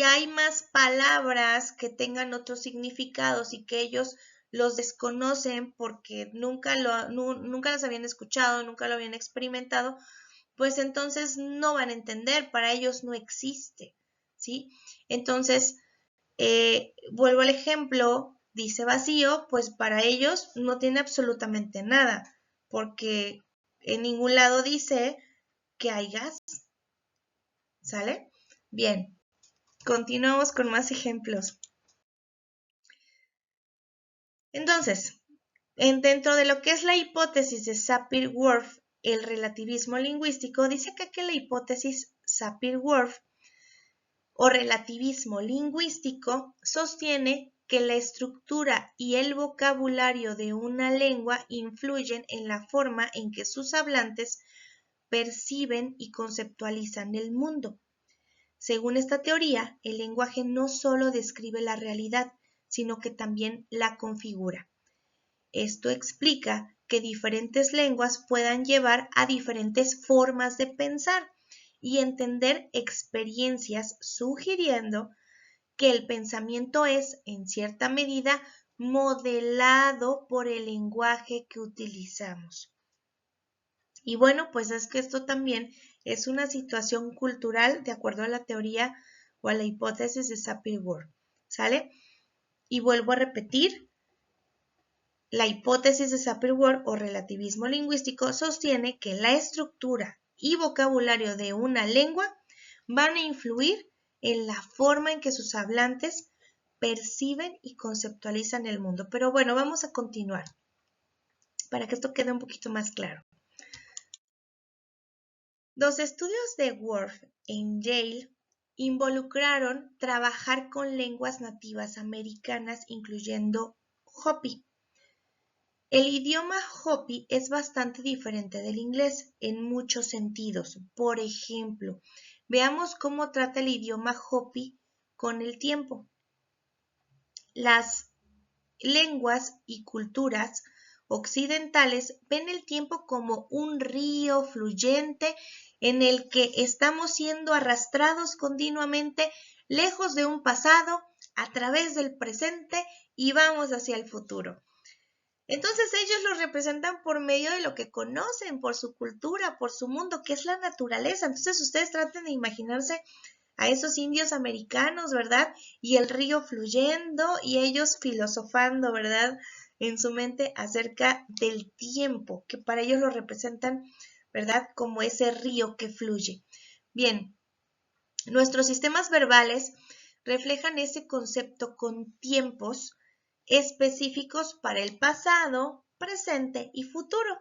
hay más palabras que tengan otros significados y que ellos los desconocen porque nunca las habían escuchado, nunca lo habían experimentado, pues entonces no van a entender, para ellos no existe, ¿sí? Entonces, vuelvo al ejemplo, dice vacío, pues para ellos no tiene absolutamente nada, porque en ningún lado dice que hay gas, ¿sale? Bien, continuamos con más ejemplos. Entonces, dentro de lo que es la hipótesis de Sapir-Whorf, el relativismo lingüístico, dice que la hipótesis Sapir-Whorf o relativismo lingüístico sostiene que la estructura y el vocabulario de una lengua influyen en la forma en que sus hablantes perciben y conceptualizan el mundo. Según esta teoría, el lenguaje no solo describe la realidad, sino que también la configura. Esto explica que diferentes lenguas puedan llevar a diferentes formas de pensar y entender experiencias, sugiriendo que el pensamiento es, en cierta medida, modelado por el lenguaje que utilizamos. Y bueno, pues es que esto también es una situación cultural de acuerdo a la teoría o a la hipótesis de Sapir-Whorf, ¿sale? Y vuelvo a repetir, la hipótesis de Sapir-Whorf o relativismo lingüístico sostiene que la estructura y vocabulario de una lengua van a influir en la forma en que sus hablantes perciben y conceptualizan el mundo. Pero bueno, vamos a continuar para que esto quede un poquito más claro. Los estudios de Whorf en Yale involucraron trabajar con lenguas nativas americanas, incluyendo Hopi. El idioma Hopi es bastante diferente del inglés en muchos sentidos. Por ejemplo, veamos cómo trata el idioma Hopi con el tiempo. Las lenguas y culturas occidentales ven el tiempo como un río fluyente en el que estamos siendo arrastrados continuamente lejos de un pasado, a través del presente y vamos hacia el futuro. Entonces ellos lo representan por medio de lo que conocen, por su cultura, por su mundo, que es la naturaleza. Entonces ustedes traten de imaginarse a esos indios americanos, ¿verdad? Y el río fluyendo y ellos filosofando, ¿verdad? En su mente acerca del tiempo, que para ellos lo representan, ¿verdad? Como ese río que fluye. Bien, nuestros sistemas verbales reflejan ese concepto con tiempos específicos para el pasado, presente y futuro.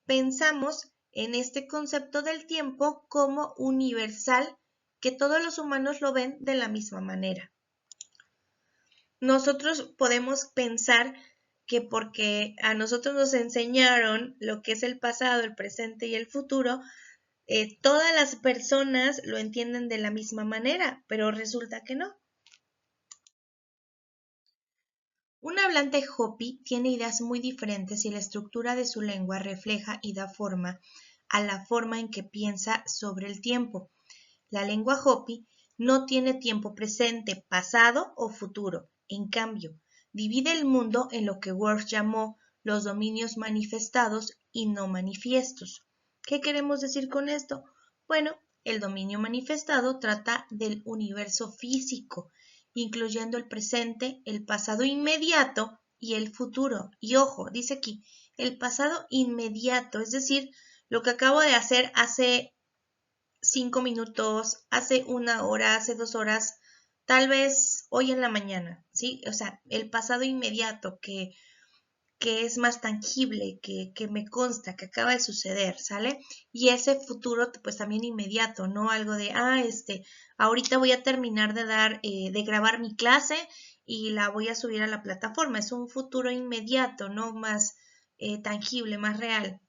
Pensamos en este concepto del tiempo como universal, que todos los humanos lo ven de la misma manera. Nosotros podemos pensar que porque a nosotros nos enseñaron lo que es el pasado, el presente y el futuro, todas las personas lo entienden de la misma manera, pero resulta que no. Un hablante Hopi tiene ideas muy diferentes y la estructura de su lengua refleja y da forma a la forma en que piensa sobre el tiempo. La lengua Hopi no tiene tiempo presente, pasado o futuro. En cambio, divide el mundo en lo que Whorf llamó los dominios manifestados y no manifiestos. ¿Qué queremos decir con esto? Bueno, el dominio manifestado trata del universo físico, incluyendo el presente, el pasado inmediato y el futuro. Y ojo, dice aquí, el pasado inmediato, es decir, lo que acabo de hacer hace 5 minutos, hace 1 hora, hace 2 horas, tal vez hoy en la mañana, ¿sí? O sea, el pasado inmediato que es más tangible, que me consta, que acaba de suceder, ¿sale? Y ese futuro, pues también inmediato, ¿no? Algo de, ahorita voy a terminar de grabar mi clase y la voy a subir a la plataforma. Es un futuro inmediato, ¿no? Más tangible, más real.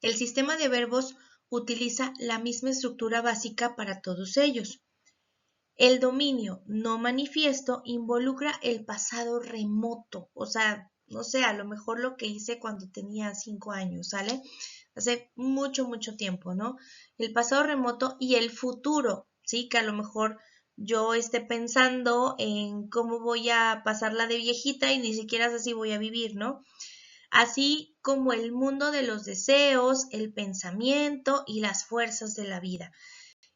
El sistema de verbos utiliza la misma estructura básica para todos ellos. El dominio no manifiesto involucra el pasado remoto, o sea, no sé, a lo mejor lo que hice cuando tenía 5 años, ¿sale? Hace mucho, mucho tiempo, ¿no? El pasado remoto y el futuro, ¿sí? Que a lo mejor yo esté pensando en cómo voy a pasarla de viejita y ni siquiera sé si voy a vivir, ¿no? Así como el mundo de los deseos, el pensamiento y las fuerzas de la vida.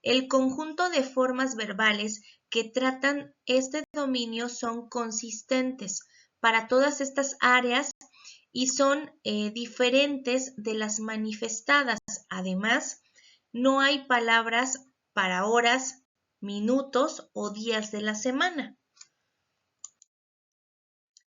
El conjunto de formas verbales que tratan este dominio son consistentes para todas estas áreas y son diferentes de las manifestadas. Además, no hay palabras para horas, minutos o días de la semana.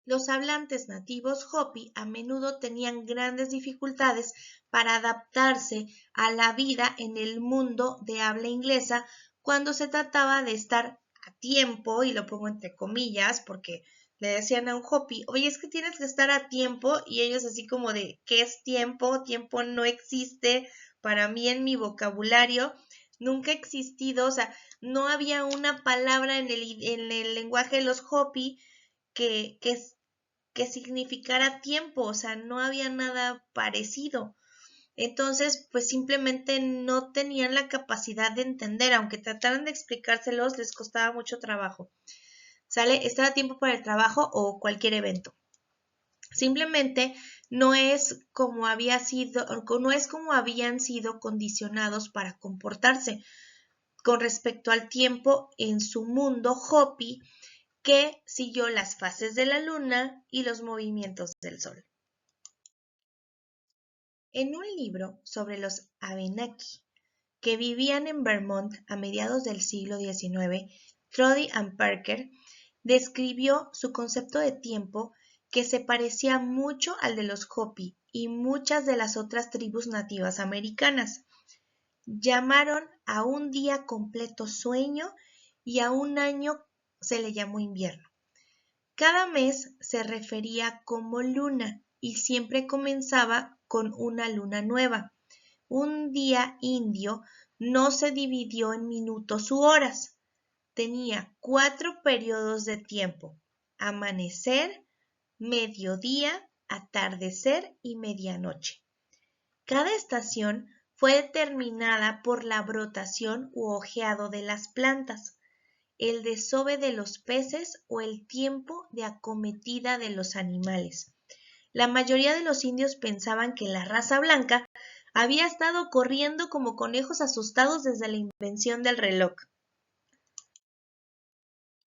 Los hablantes nativos Hopi a menudo tenían grandes dificultades para adaptarse a la vida en el mundo de habla inglesa cuando se trataba de estar a tiempo, y lo pongo entre comillas porque le decían a un Hopi, oye, es que tienes que estar a tiempo, y ellos así como de, ¿qué es tiempo? Tiempo no existe para mí en mi vocabulario, nunca ha existido, o sea, no había una palabra en el lenguaje de los Hopi que significara tiempo, o sea, no había nada parecido. Entonces, pues simplemente no tenían la capacidad de entender, aunque trataran de explicárselos, les costaba mucho trabajo. ¿Sale? Estar a tiempo para el trabajo o cualquier evento. Simplemente no es como habían sido condicionados para comportarse con respecto al tiempo en su mundo Hopi, que siguió las fases de la luna y los movimientos del sol. En un libro sobre los Abenaki, que vivían en Vermont a mediados del siglo XIX, Trody and Parker describió su concepto de tiempo, que se parecía mucho al de los Hopi y muchas de las otras tribus nativas americanas. Llamaron a un día completo sueño y a un año se le llamó invierno. Cada mes se refería como luna y siempre comenzaba con una luna nueva. Un día indio no se dividió en minutos u horas. Tenía 4 periodos de tiempo: amanecer, mediodía, atardecer y medianoche. Cada estación fue determinada por la brotación u ojeado de las plantas, el desove de los peces o el tiempo de acometida de los animales. La mayoría de los indios pensaban que la raza blanca había estado corriendo como conejos asustados desde la invención del reloj.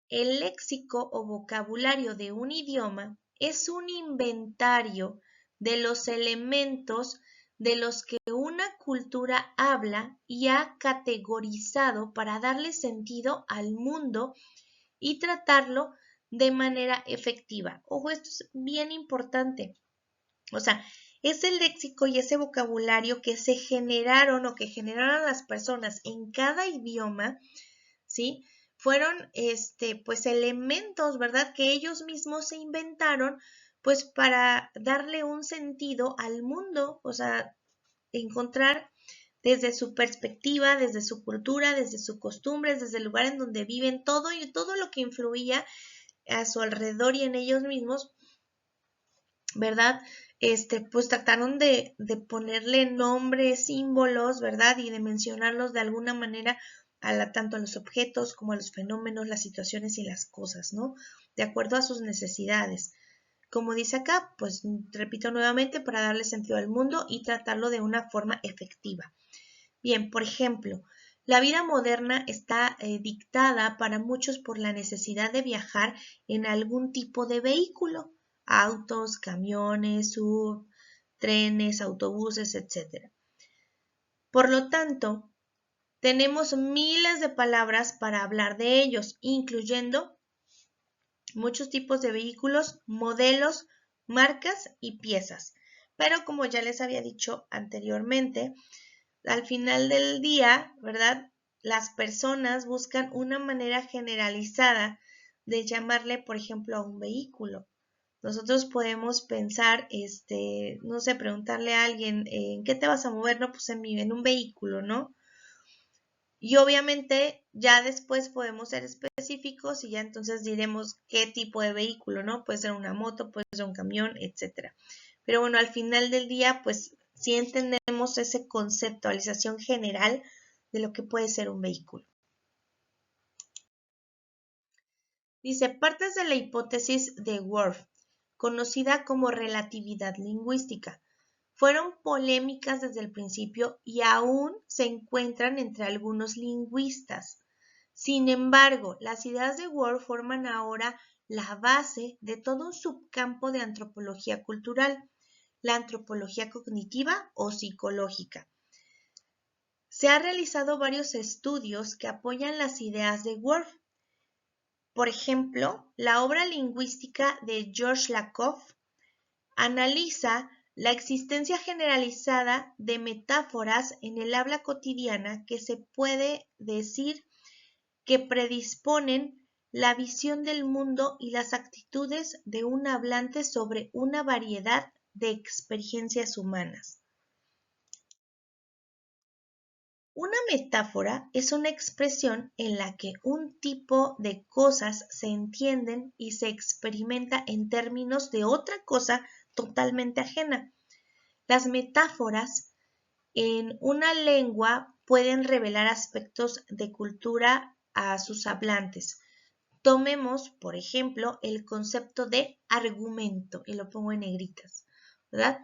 El léxico o vocabulario de un idioma es un inventario de los elementos de los que una cultura habla y ha categorizado para darle sentido al mundo y tratarlo de manera efectiva. Ojo, esto es bien importante. O sea, ese léxico y ese vocabulario que se generaron o que generaron las personas en cada idioma, ¿sí? Fueron, pues elementos, ¿verdad? Que ellos mismos se inventaron, pues para darle un sentido al mundo, o sea, encontrar desde su perspectiva, desde su cultura, desde sus costumbres, desde el lugar en donde viven, todo y todo lo que influía a su alrededor y en ellos mismos, ¿verdad? Pues trataron de ponerle nombres, símbolos, ¿verdad? Y de mencionarlos de alguna manera tanto a los objetos como a los fenómenos, las situaciones y las cosas, ¿no? De acuerdo a sus necesidades. Como dice acá, pues repito nuevamente, para darle sentido al mundo y tratarlo de una forma efectiva. Bien, por ejemplo, la vida moderna está dictada para muchos por la necesidad de viajar en algún tipo de vehículo: autos, camiones, trenes, autobuses, etc. Por lo tanto, tenemos miles de palabras para hablar de ellos, incluyendo muchos tipos de vehículos, modelos, marcas y piezas. Pero como ya les había dicho anteriormente, al final del día, ¿verdad? Las personas buscan una manera generalizada de llamarle, por ejemplo, a un vehículo. Nosotros podemos pensar, no sé, preguntarle a alguien, ¿en qué te vas a mover? No, pues en un vehículo, ¿no? Y obviamente ya después podemos ser específicos y ya entonces diremos qué tipo de vehículo, ¿no? Puede ser una moto, puede ser un camión, etcétera. Pero bueno, al final del día, pues sí entendemos esa conceptualización general de lo que puede ser un vehículo. Dice, partes de la hipótesis de Whorf, conocida como relatividad lingüística, fueron polémicas desde el principio y aún se encuentran entre algunos lingüistas. Sin embargo, las ideas de Whorf forman ahora la base de todo un subcampo de antropología cultural, la antropología cognitiva o psicológica. Se han realizado varios estudios que apoyan las ideas de Whorf. Por ejemplo, la obra lingüística de George Lakoff analiza la existencia generalizada de metáforas en el habla cotidiana que se puede decir que predisponen la visión del mundo y las actitudes de un hablante sobre una variedad de experiencias humanas. Una metáfora es una expresión en la que un tipo de cosas se entienden y se experimenta en términos de otra cosa totalmente ajena. Las metáforas en una lengua pueden revelar aspectos de cultura a sus hablantes. Tomemos, por ejemplo, el concepto de argumento, y lo pongo en negritas, ¿verdad?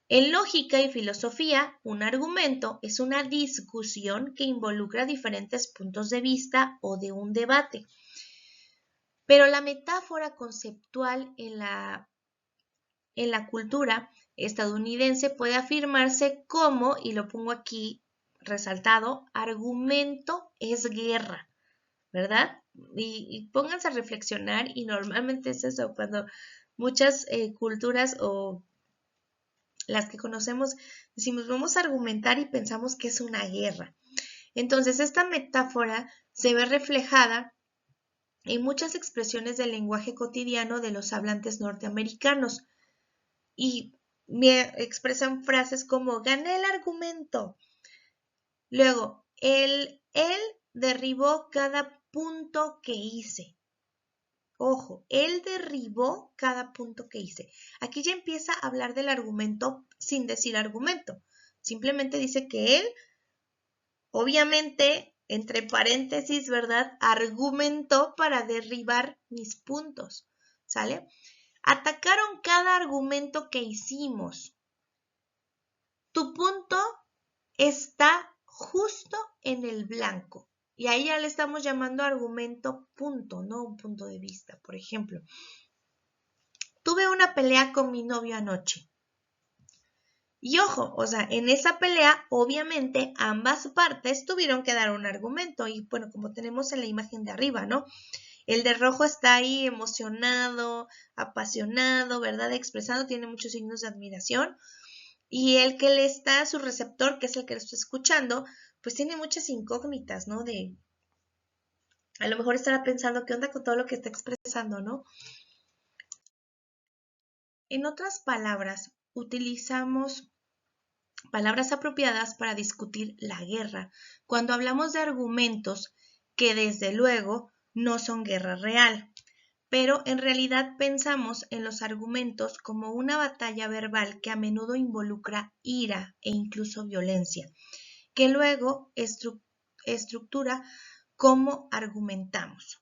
En lógica y filosofía, un argumento es una discusión que involucra diferentes puntos de vista o de un debate. Pero la metáfora conceptual en la cultura estadounidense puede afirmarse como, y lo pongo aquí resaltado, argumento es guerra, ¿verdad? Y pónganse a reflexionar y normalmente es eso, cuando muchas culturas o las que conocemos decimos vamos a argumentar y pensamos que es una guerra. Entonces esta metáfora se ve reflejada en muchas expresiones del lenguaje cotidiano de los hablantes norteamericanos y me expresan frases como gané el argumento. Luego, él derribó cada punto que hice. Ojo, él derribó cada punto que hice. Aquí ya empieza a hablar del argumento sin decir argumento. Simplemente dice que él, obviamente, entre paréntesis, ¿verdad? Argumentó para derribar mis puntos. ¿Sale? Atacaron cada argumento que hicimos. Tu punto está justo en el blanco. Y ahí ya le estamos llamando argumento punto, no un punto de vista. Por ejemplo, tuve una pelea con mi novio anoche. Y ojo, o sea, en esa pelea, obviamente, ambas partes tuvieron que dar un argumento. Y bueno, como tenemos en la imagen de arriba, ¿no? El de rojo está ahí emocionado, apasionado, ¿verdad? Expresando, tiene muchos signos de admiración. Y el que le está, su receptor, que es el que lo está escuchando, pues tiene muchas incógnitas, ¿no? A lo mejor estará pensando, ¿qué onda con todo lo que está expresando, no? En otras palabras, utilizamos palabras apropiadas para discutir la guerra cuando hablamos de argumentos que desde luego no son guerra real, pero en realidad pensamos en los argumentos como una batalla verbal que a menudo involucra ira e incluso violencia, que luego estructura cómo argumentamos.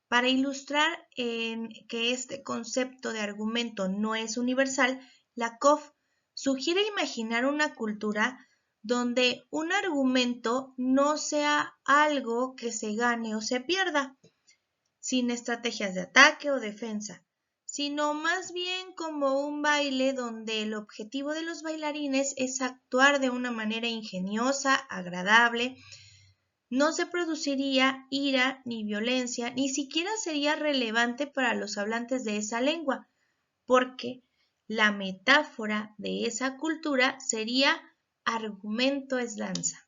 Para ilustrar que este concepto de argumento no es universal, Lakoff sugiere imaginar una cultura donde un argumento no sea algo que se gane o se pierda, sin estrategias de ataque o defensa, sino más bien como un baile donde el objetivo de los bailarines es actuar de una manera ingeniosa, agradable. No se produciría ira ni violencia, ni siquiera sería relevante para los hablantes de esa lengua, porque la metáfora de esa cultura sería argumento es danza.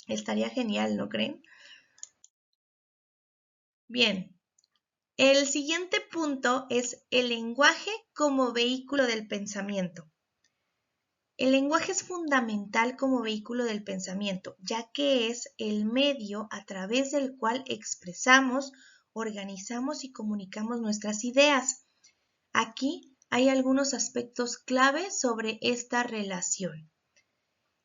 Estaría genial, ¿no creen? Bien, el siguiente punto es el lenguaje como vehículo del pensamiento. El lenguaje es fundamental como vehículo del pensamiento, ya que es el medio a través del cual expresamos, organizamos y comunicamos nuestras ideas. Aquí hay algunos aspectos clave sobre esta relación.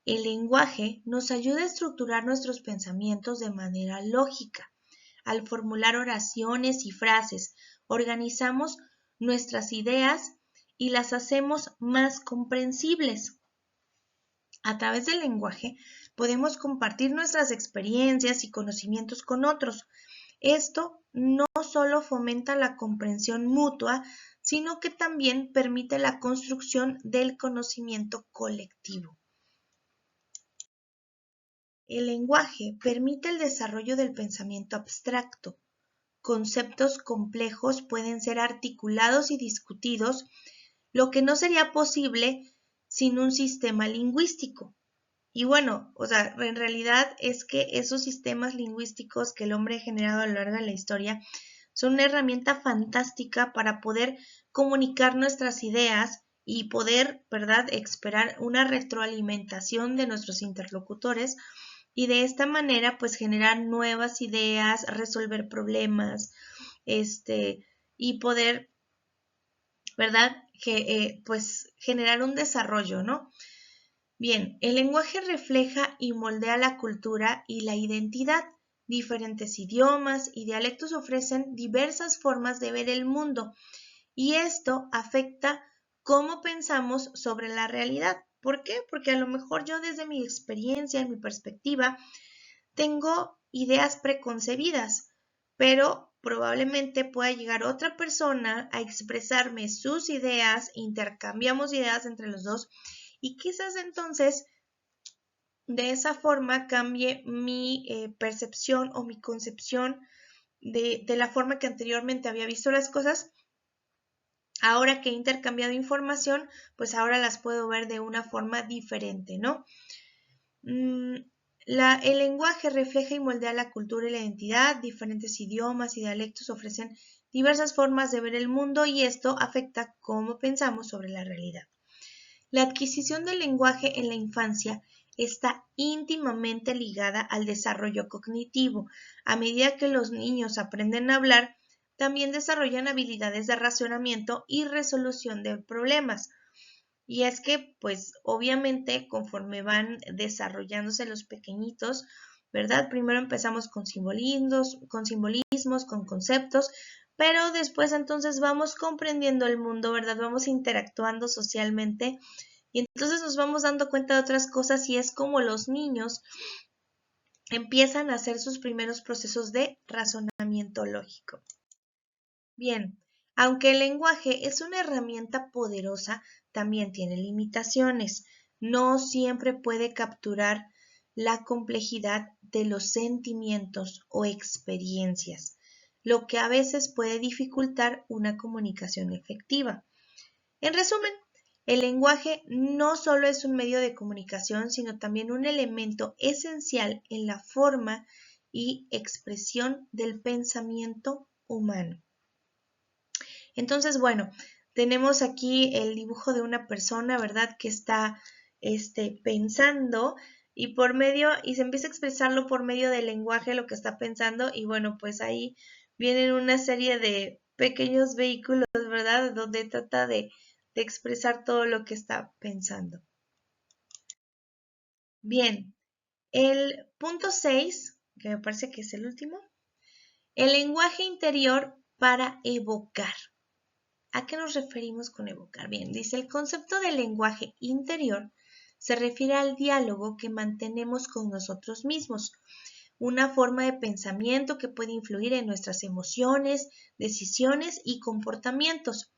El lenguaje nos ayuda a estructurar nuestros pensamientos de manera lógica. Al formular oraciones y frases, organizamos nuestras ideas y las hacemos más comprensibles. A través del lenguaje podemos compartir nuestras experiencias y conocimientos con otros. Esto no solo fomenta la comprensión mutua, sino que también permite la construcción del conocimiento colectivo. El lenguaje permite el desarrollo del pensamiento abstracto. Conceptos complejos pueden ser articulados y discutidos, lo que no sería posible sin un sistema lingüístico. Y bueno, en realidad es que esos sistemas lingüísticos que el hombre ha generado a lo largo de la historia son una herramienta fantástica para poder comunicar nuestras ideas y poder, ¿verdad?, esperar una retroalimentación de nuestros interlocutores y de esta manera, pues, generar nuevas ideas, resolver problemas, y poder, ¿verdad?, pues, generar un desarrollo, ¿no? Bien, el lenguaje refleja y moldea la cultura y la identidad. Diferentes idiomas y dialectos ofrecen diversas formas de ver el mundo y esto afecta cómo pensamos sobre la realidad. ¿Por qué? Porque a lo mejor yo desde mi experiencia, mi perspectiva, tengo ideas preconcebidas, pero probablemente pueda llegar otra persona a expresarme sus ideas, intercambiamos ideas entre los dos y quizás entonces de esa forma cambie mi percepción o mi concepción de la forma que anteriormente había visto las cosas. Ahora que he intercambiado información, pues ahora las puedo ver de una forma diferente, ¿no? El lenguaje refleja y moldea la cultura y la identidad. Diferentes idiomas y dialectos ofrecen diversas formas de ver el mundo y esto afecta cómo pensamos sobre la realidad. La adquisición del lenguaje en la infancia está íntimamente ligada al desarrollo cognitivo. A medida que los niños aprenden a hablar, también desarrollan habilidades de razonamiento y resolución de problemas. Y es que, pues, obviamente, conforme van desarrollándose los pequeñitos, ¿verdad? Primero empezamos con simbolismos, con conceptos, pero después entonces vamos comprendiendo el mundo, ¿verdad? Vamos interactuando socialmente y entonces nos vamos dando cuenta de otras cosas y es como los niños empiezan a hacer sus primeros procesos de razonamiento lógico. Bien, aunque el lenguaje es una herramienta poderosa, también tiene limitaciones. No siempre puede capturar la complejidad de los sentimientos o experiencias, lo que a veces puede dificultar una comunicación efectiva. En resumen, el lenguaje no solo es un medio de comunicación, sino también un elemento esencial en la forma y expresión del pensamiento humano. Entonces, bueno, tenemos aquí el dibujo de una persona, ¿verdad?, que está pensando y se empieza a expresarlo por medio del lenguaje lo que está pensando y bueno, pues ahí vienen una serie de pequeños vehículos, ¿verdad?, donde trata de expresar todo lo que está pensando. Bien, el punto 6, que me parece que es el último, el lenguaje interior para evocar. ¿A qué nos referimos con evocar? Bien, dice el concepto del lenguaje interior se refiere al diálogo que mantenemos con nosotros mismos, una forma de pensamiento que puede influir en nuestras emociones, decisiones y comportamientos.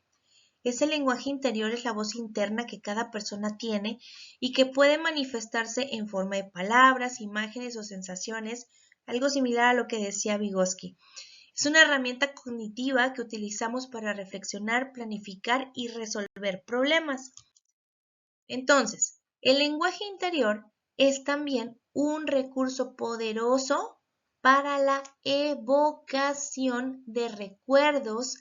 Ese lenguaje interior es la voz interna que cada persona tiene y que puede manifestarse en forma de palabras, imágenes o sensaciones, algo similar a lo que decía Vygotsky. Es una herramienta cognitiva que utilizamos para reflexionar, planificar y resolver problemas. Entonces, el lenguaje interior es también un recurso poderoso para la evocación de recuerdos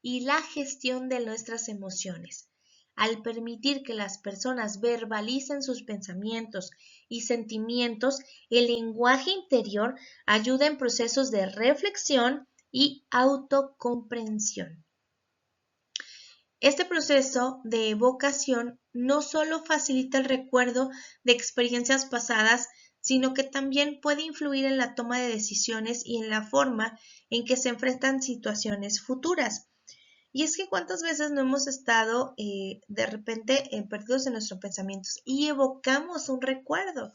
y la gestión de nuestras emociones. Al permitir que las personas verbalicen sus pensamientos y sentimientos, el lenguaje interior ayuda en procesos de reflexión y autocomprensión. Este proceso de evocación no solo facilita el recuerdo de experiencias pasadas, sino que también puede influir en la toma de decisiones y en la forma en que se enfrentan situaciones futuras. Y es que cuántas veces no hemos estado de repente perdidos en nuestros pensamientos y evocamos un recuerdo,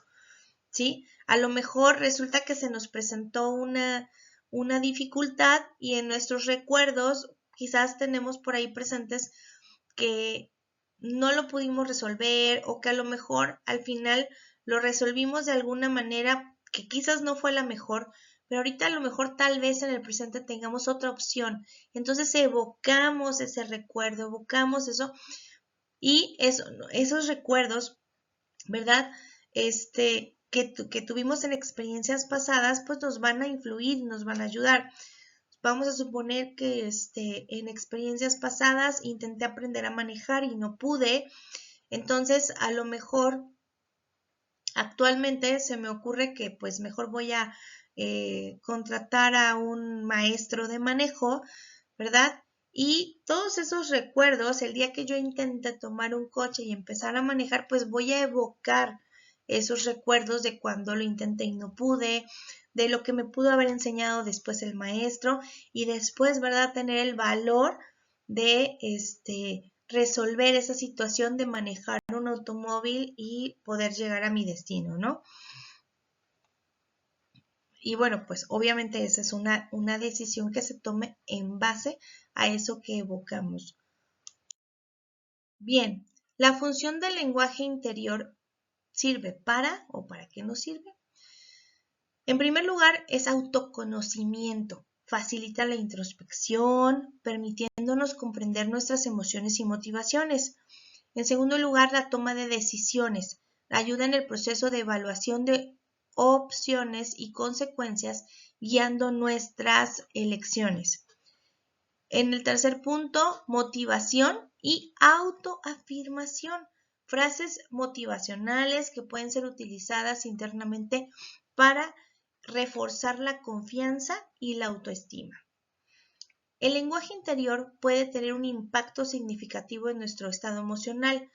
¿sí? A lo mejor resulta que se nos presentó una dificultad y en nuestros recuerdos quizás tenemos por ahí presentes que no lo pudimos resolver o que a lo mejor al final lo resolvimos de alguna manera que quizás no fue la mejor, pero ahorita a lo mejor tal vez en el presente tengamos otra opción. Entonces evocamos ese recuerdo, evocamos eso y esos recuerdos, ¿verdad? Que tuvimos en experiencias pasadas, pues nos van a influir, nos van a ayudar. Vamos a suponer que en experiencias pasadas intenté aprender a manejar y no pude, entonces a lo mejor actualmente se me ocurre que pues mejor voy a contratar a un maestro de manejo, ¿verdad? Y todos esos recuerdos, el día que yo intente tomar un coche y empezar a manejar, pues voy a evocar esos recuerdos de cuando lo intenté y no pude, de lo que me pudo haber enseñado después el maestro y después, ¿verdad?, tener el valor de resolver esa situación de manejar un automóvil y poder llegar a mi destino, ¿no? Y bueno, pues obviamente esa es una decisión que se tome en base a eso que evocamos. Bien, la función del lenguaje interior sirve para, ¿o para qué nos sirve? En primer lugar, es autoconocimiento. Facilita la introspección, permitiéndonos comprender nuestras emociones y motivaciones. En segundo lugar, la toma de decisiones. Ayuda en el proceso de evaluación de opciones y consecuencias, guiando nuestras elecciones. En el tercer punto, motivación y autoafirmación. Frases motivacionales que pueden ser utilizadas internamente para reforzar la confianza y la autoestima. El lenguaje interior puede tener un impacto significativo en nuestro estado emocional.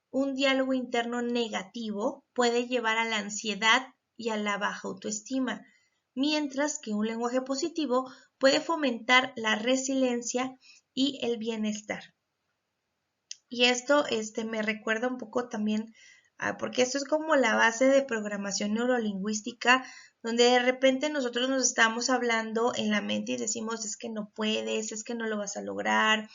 Un diálogo interno negativo puede llevar a la ansiedad y a la baja autoestima, mientras que un lenguaje positivo puede fomentar la resiliencia y el bienestar. Y esto me recuerda un poco también, porque esto es como la base de programación neurolingüística, donde de repente nosotros nos estamos hablando en la mente y decimos, es que no puedes, es que no lo vas a lograr,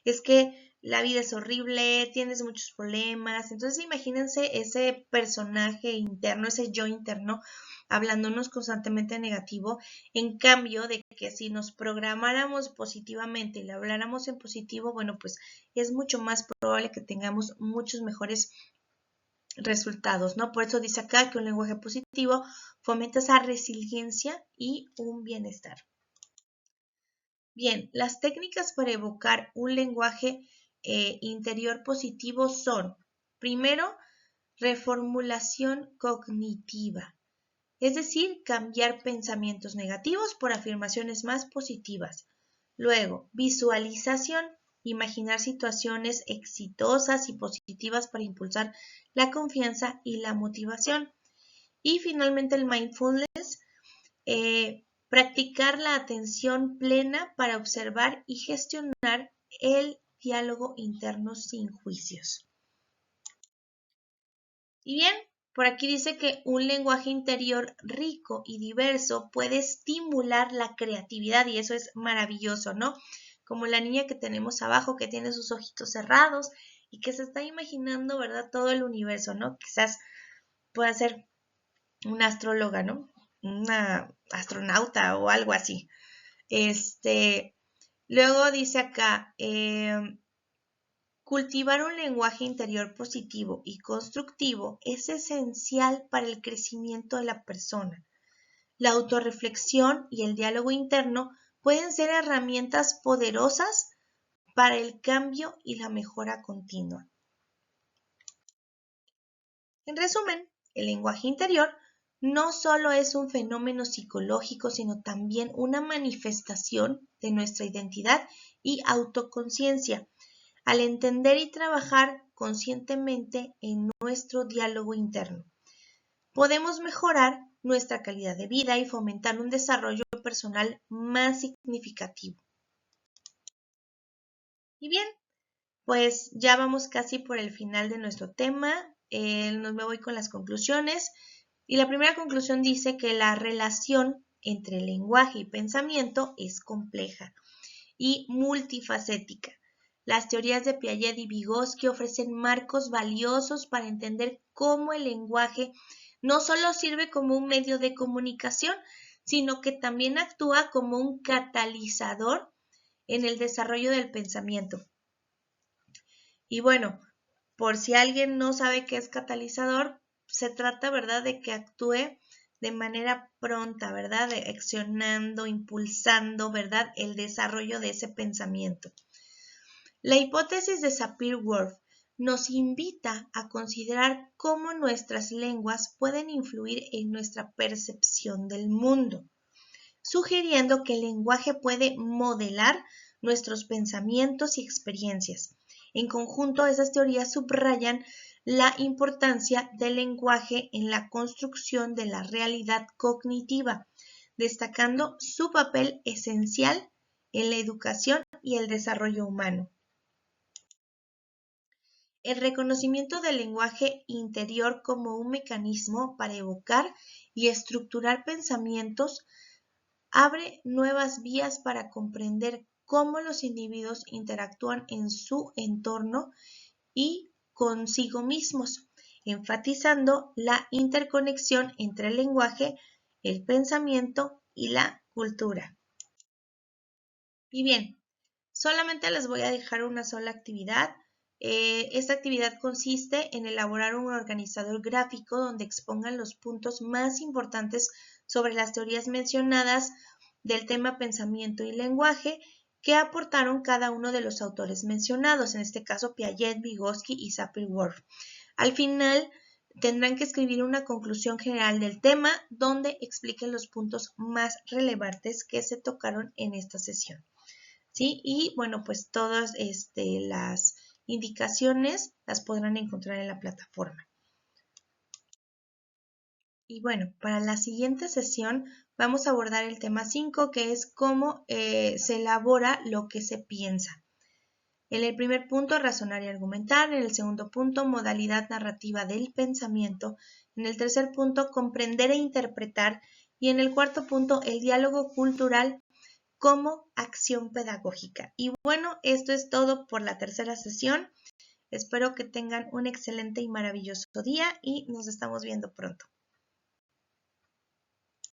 es que la vida es horrible, tienes muchos problemas. Entonces imagínense ese personaje interno, ese yo interno, hablándonos constantemente negativo, en cambio de que si nos programáramos positivamente y le habláramos en positivo, bueno, pues es mucho más probable que tengamos muchos mejores resultados, ¿no? Por eso dice acá que un lenguaje positivo fomenta esa resiliencia y un bienestar. Bien, las técnicas para evocar un lenguaje interior positivo son, primero, reformulación cognitiva, es decir, cambiar pensamientos negativos por afirmaciones más positivas. Luego, visualización, imaginar situaciones exitosas y positivas para impulsar la confianza y la motivación. Y finalmente el mindfulness, practicar la atención plena para observar y gestionar el diálogo interno sin juicios. Y bien, por aquí dice que un lenguaje interior rico y diverso puede estimular la creatividad y eso es maravilloso, ¿no? Como la niña que tenemos abajo que tiene sus ojitos cerrados y que se está imaginando, ¿verdad? Todo el universo, ¿no? Quizás pueda ser una astróloga, ¿no? Una astronauta o algo así. Luego dice acá, cultivar un lenguaje interior positivo y constructivo es esencial para el crecimiento de la persona. La autorreflexión y el diálogo interno pueden ser herramientas poderosas para el cambio y la mejora continua. En resumen, el lenguaje interior no solo es un fenómeno psicológico, sino también una manifestación de nuestra identidad y autoconciencia. Al entender y trabajar conscientemente en nuestro diálogo interno, podemos mejorar nuestra calidad de vida y fomentar un desarrollo personal más significativo. Y bien, pues ya vamos casi por el final de nuestro tema. Me voy con las conclusiones. Y la primera conclusión dice que la relación entre lenguaje y pensamiento es compleja y multifacética. Las teorías de Piaget y Vygotsky ofrecen marcos valiosos para entender cómo el lenguaje no solo sirve como un medio de comunicación, sino que también actúa como un catalizador en el desarrollo del pensamiento. Y bueno, por si alguien no sabe qué es catalizador, se trata, ¿verdad?, de que actúe de manera pronta, ¿verdad?, de accionando, impulsando, ¿verdad?, el desarrollo de ese pensamiento. La hipótesis de Sapir-Whorf nos invita a considerar cómo nuestras lenguas pueden influir en nuestra percepción del mundo, sugiriendo que el lenguaje puede modelar nuestros pensamientos y experiencias. En conjunto, esas teorías subrayan la importancia del lenguaje en la construcción de la realidad cognitiva, destacando su papel esencial en la educación y el desarrollo humano. El reconocimiento del lenguaje interior como un mecanismo para evocar y estructurar pensamientos abre nuevas vías para comprender cómo los individuos interactúan en su entorno y consigo mismos, enfatizando la interconexión entre el lenguaje, el pensamiento y la cultura. Y bien, solamente les voy a dejar una sola actividad. Esta actividad consiste en elaborar un organizador gráfico donde expongan los puntos más importantes sobre las teorías mencionadas del tema pensamiento y lenguaje que aportaron cada uno de los autores mencionados, en este caso Piaget, Vygotsky y Sapir-Whorf. Al final tendrán que escribir una conclusión general del tema donde expliquen los puntos más relevantes que se tocaron en esta sesión. ¿Sí? Y bueno, pues todas las indicaciones las podrán encontrar en la plataforma. Y bueno, para la siguiente sesión vamos a abordar el tema 5, que es cómo se elabora lo que se piensa. En el primer punto, razonar y argumentar. En el segundo punto, modalidad narrativa del pensamiento. En el tercer punto, comprender e interpretar. Y en el cuarto punto, el diálogo cultural como acción pedagógica. Y bueno, esto es todo por la tercera sesión. Espero que tengan un excelente y maravilloso día y nos estamos viendo pronto.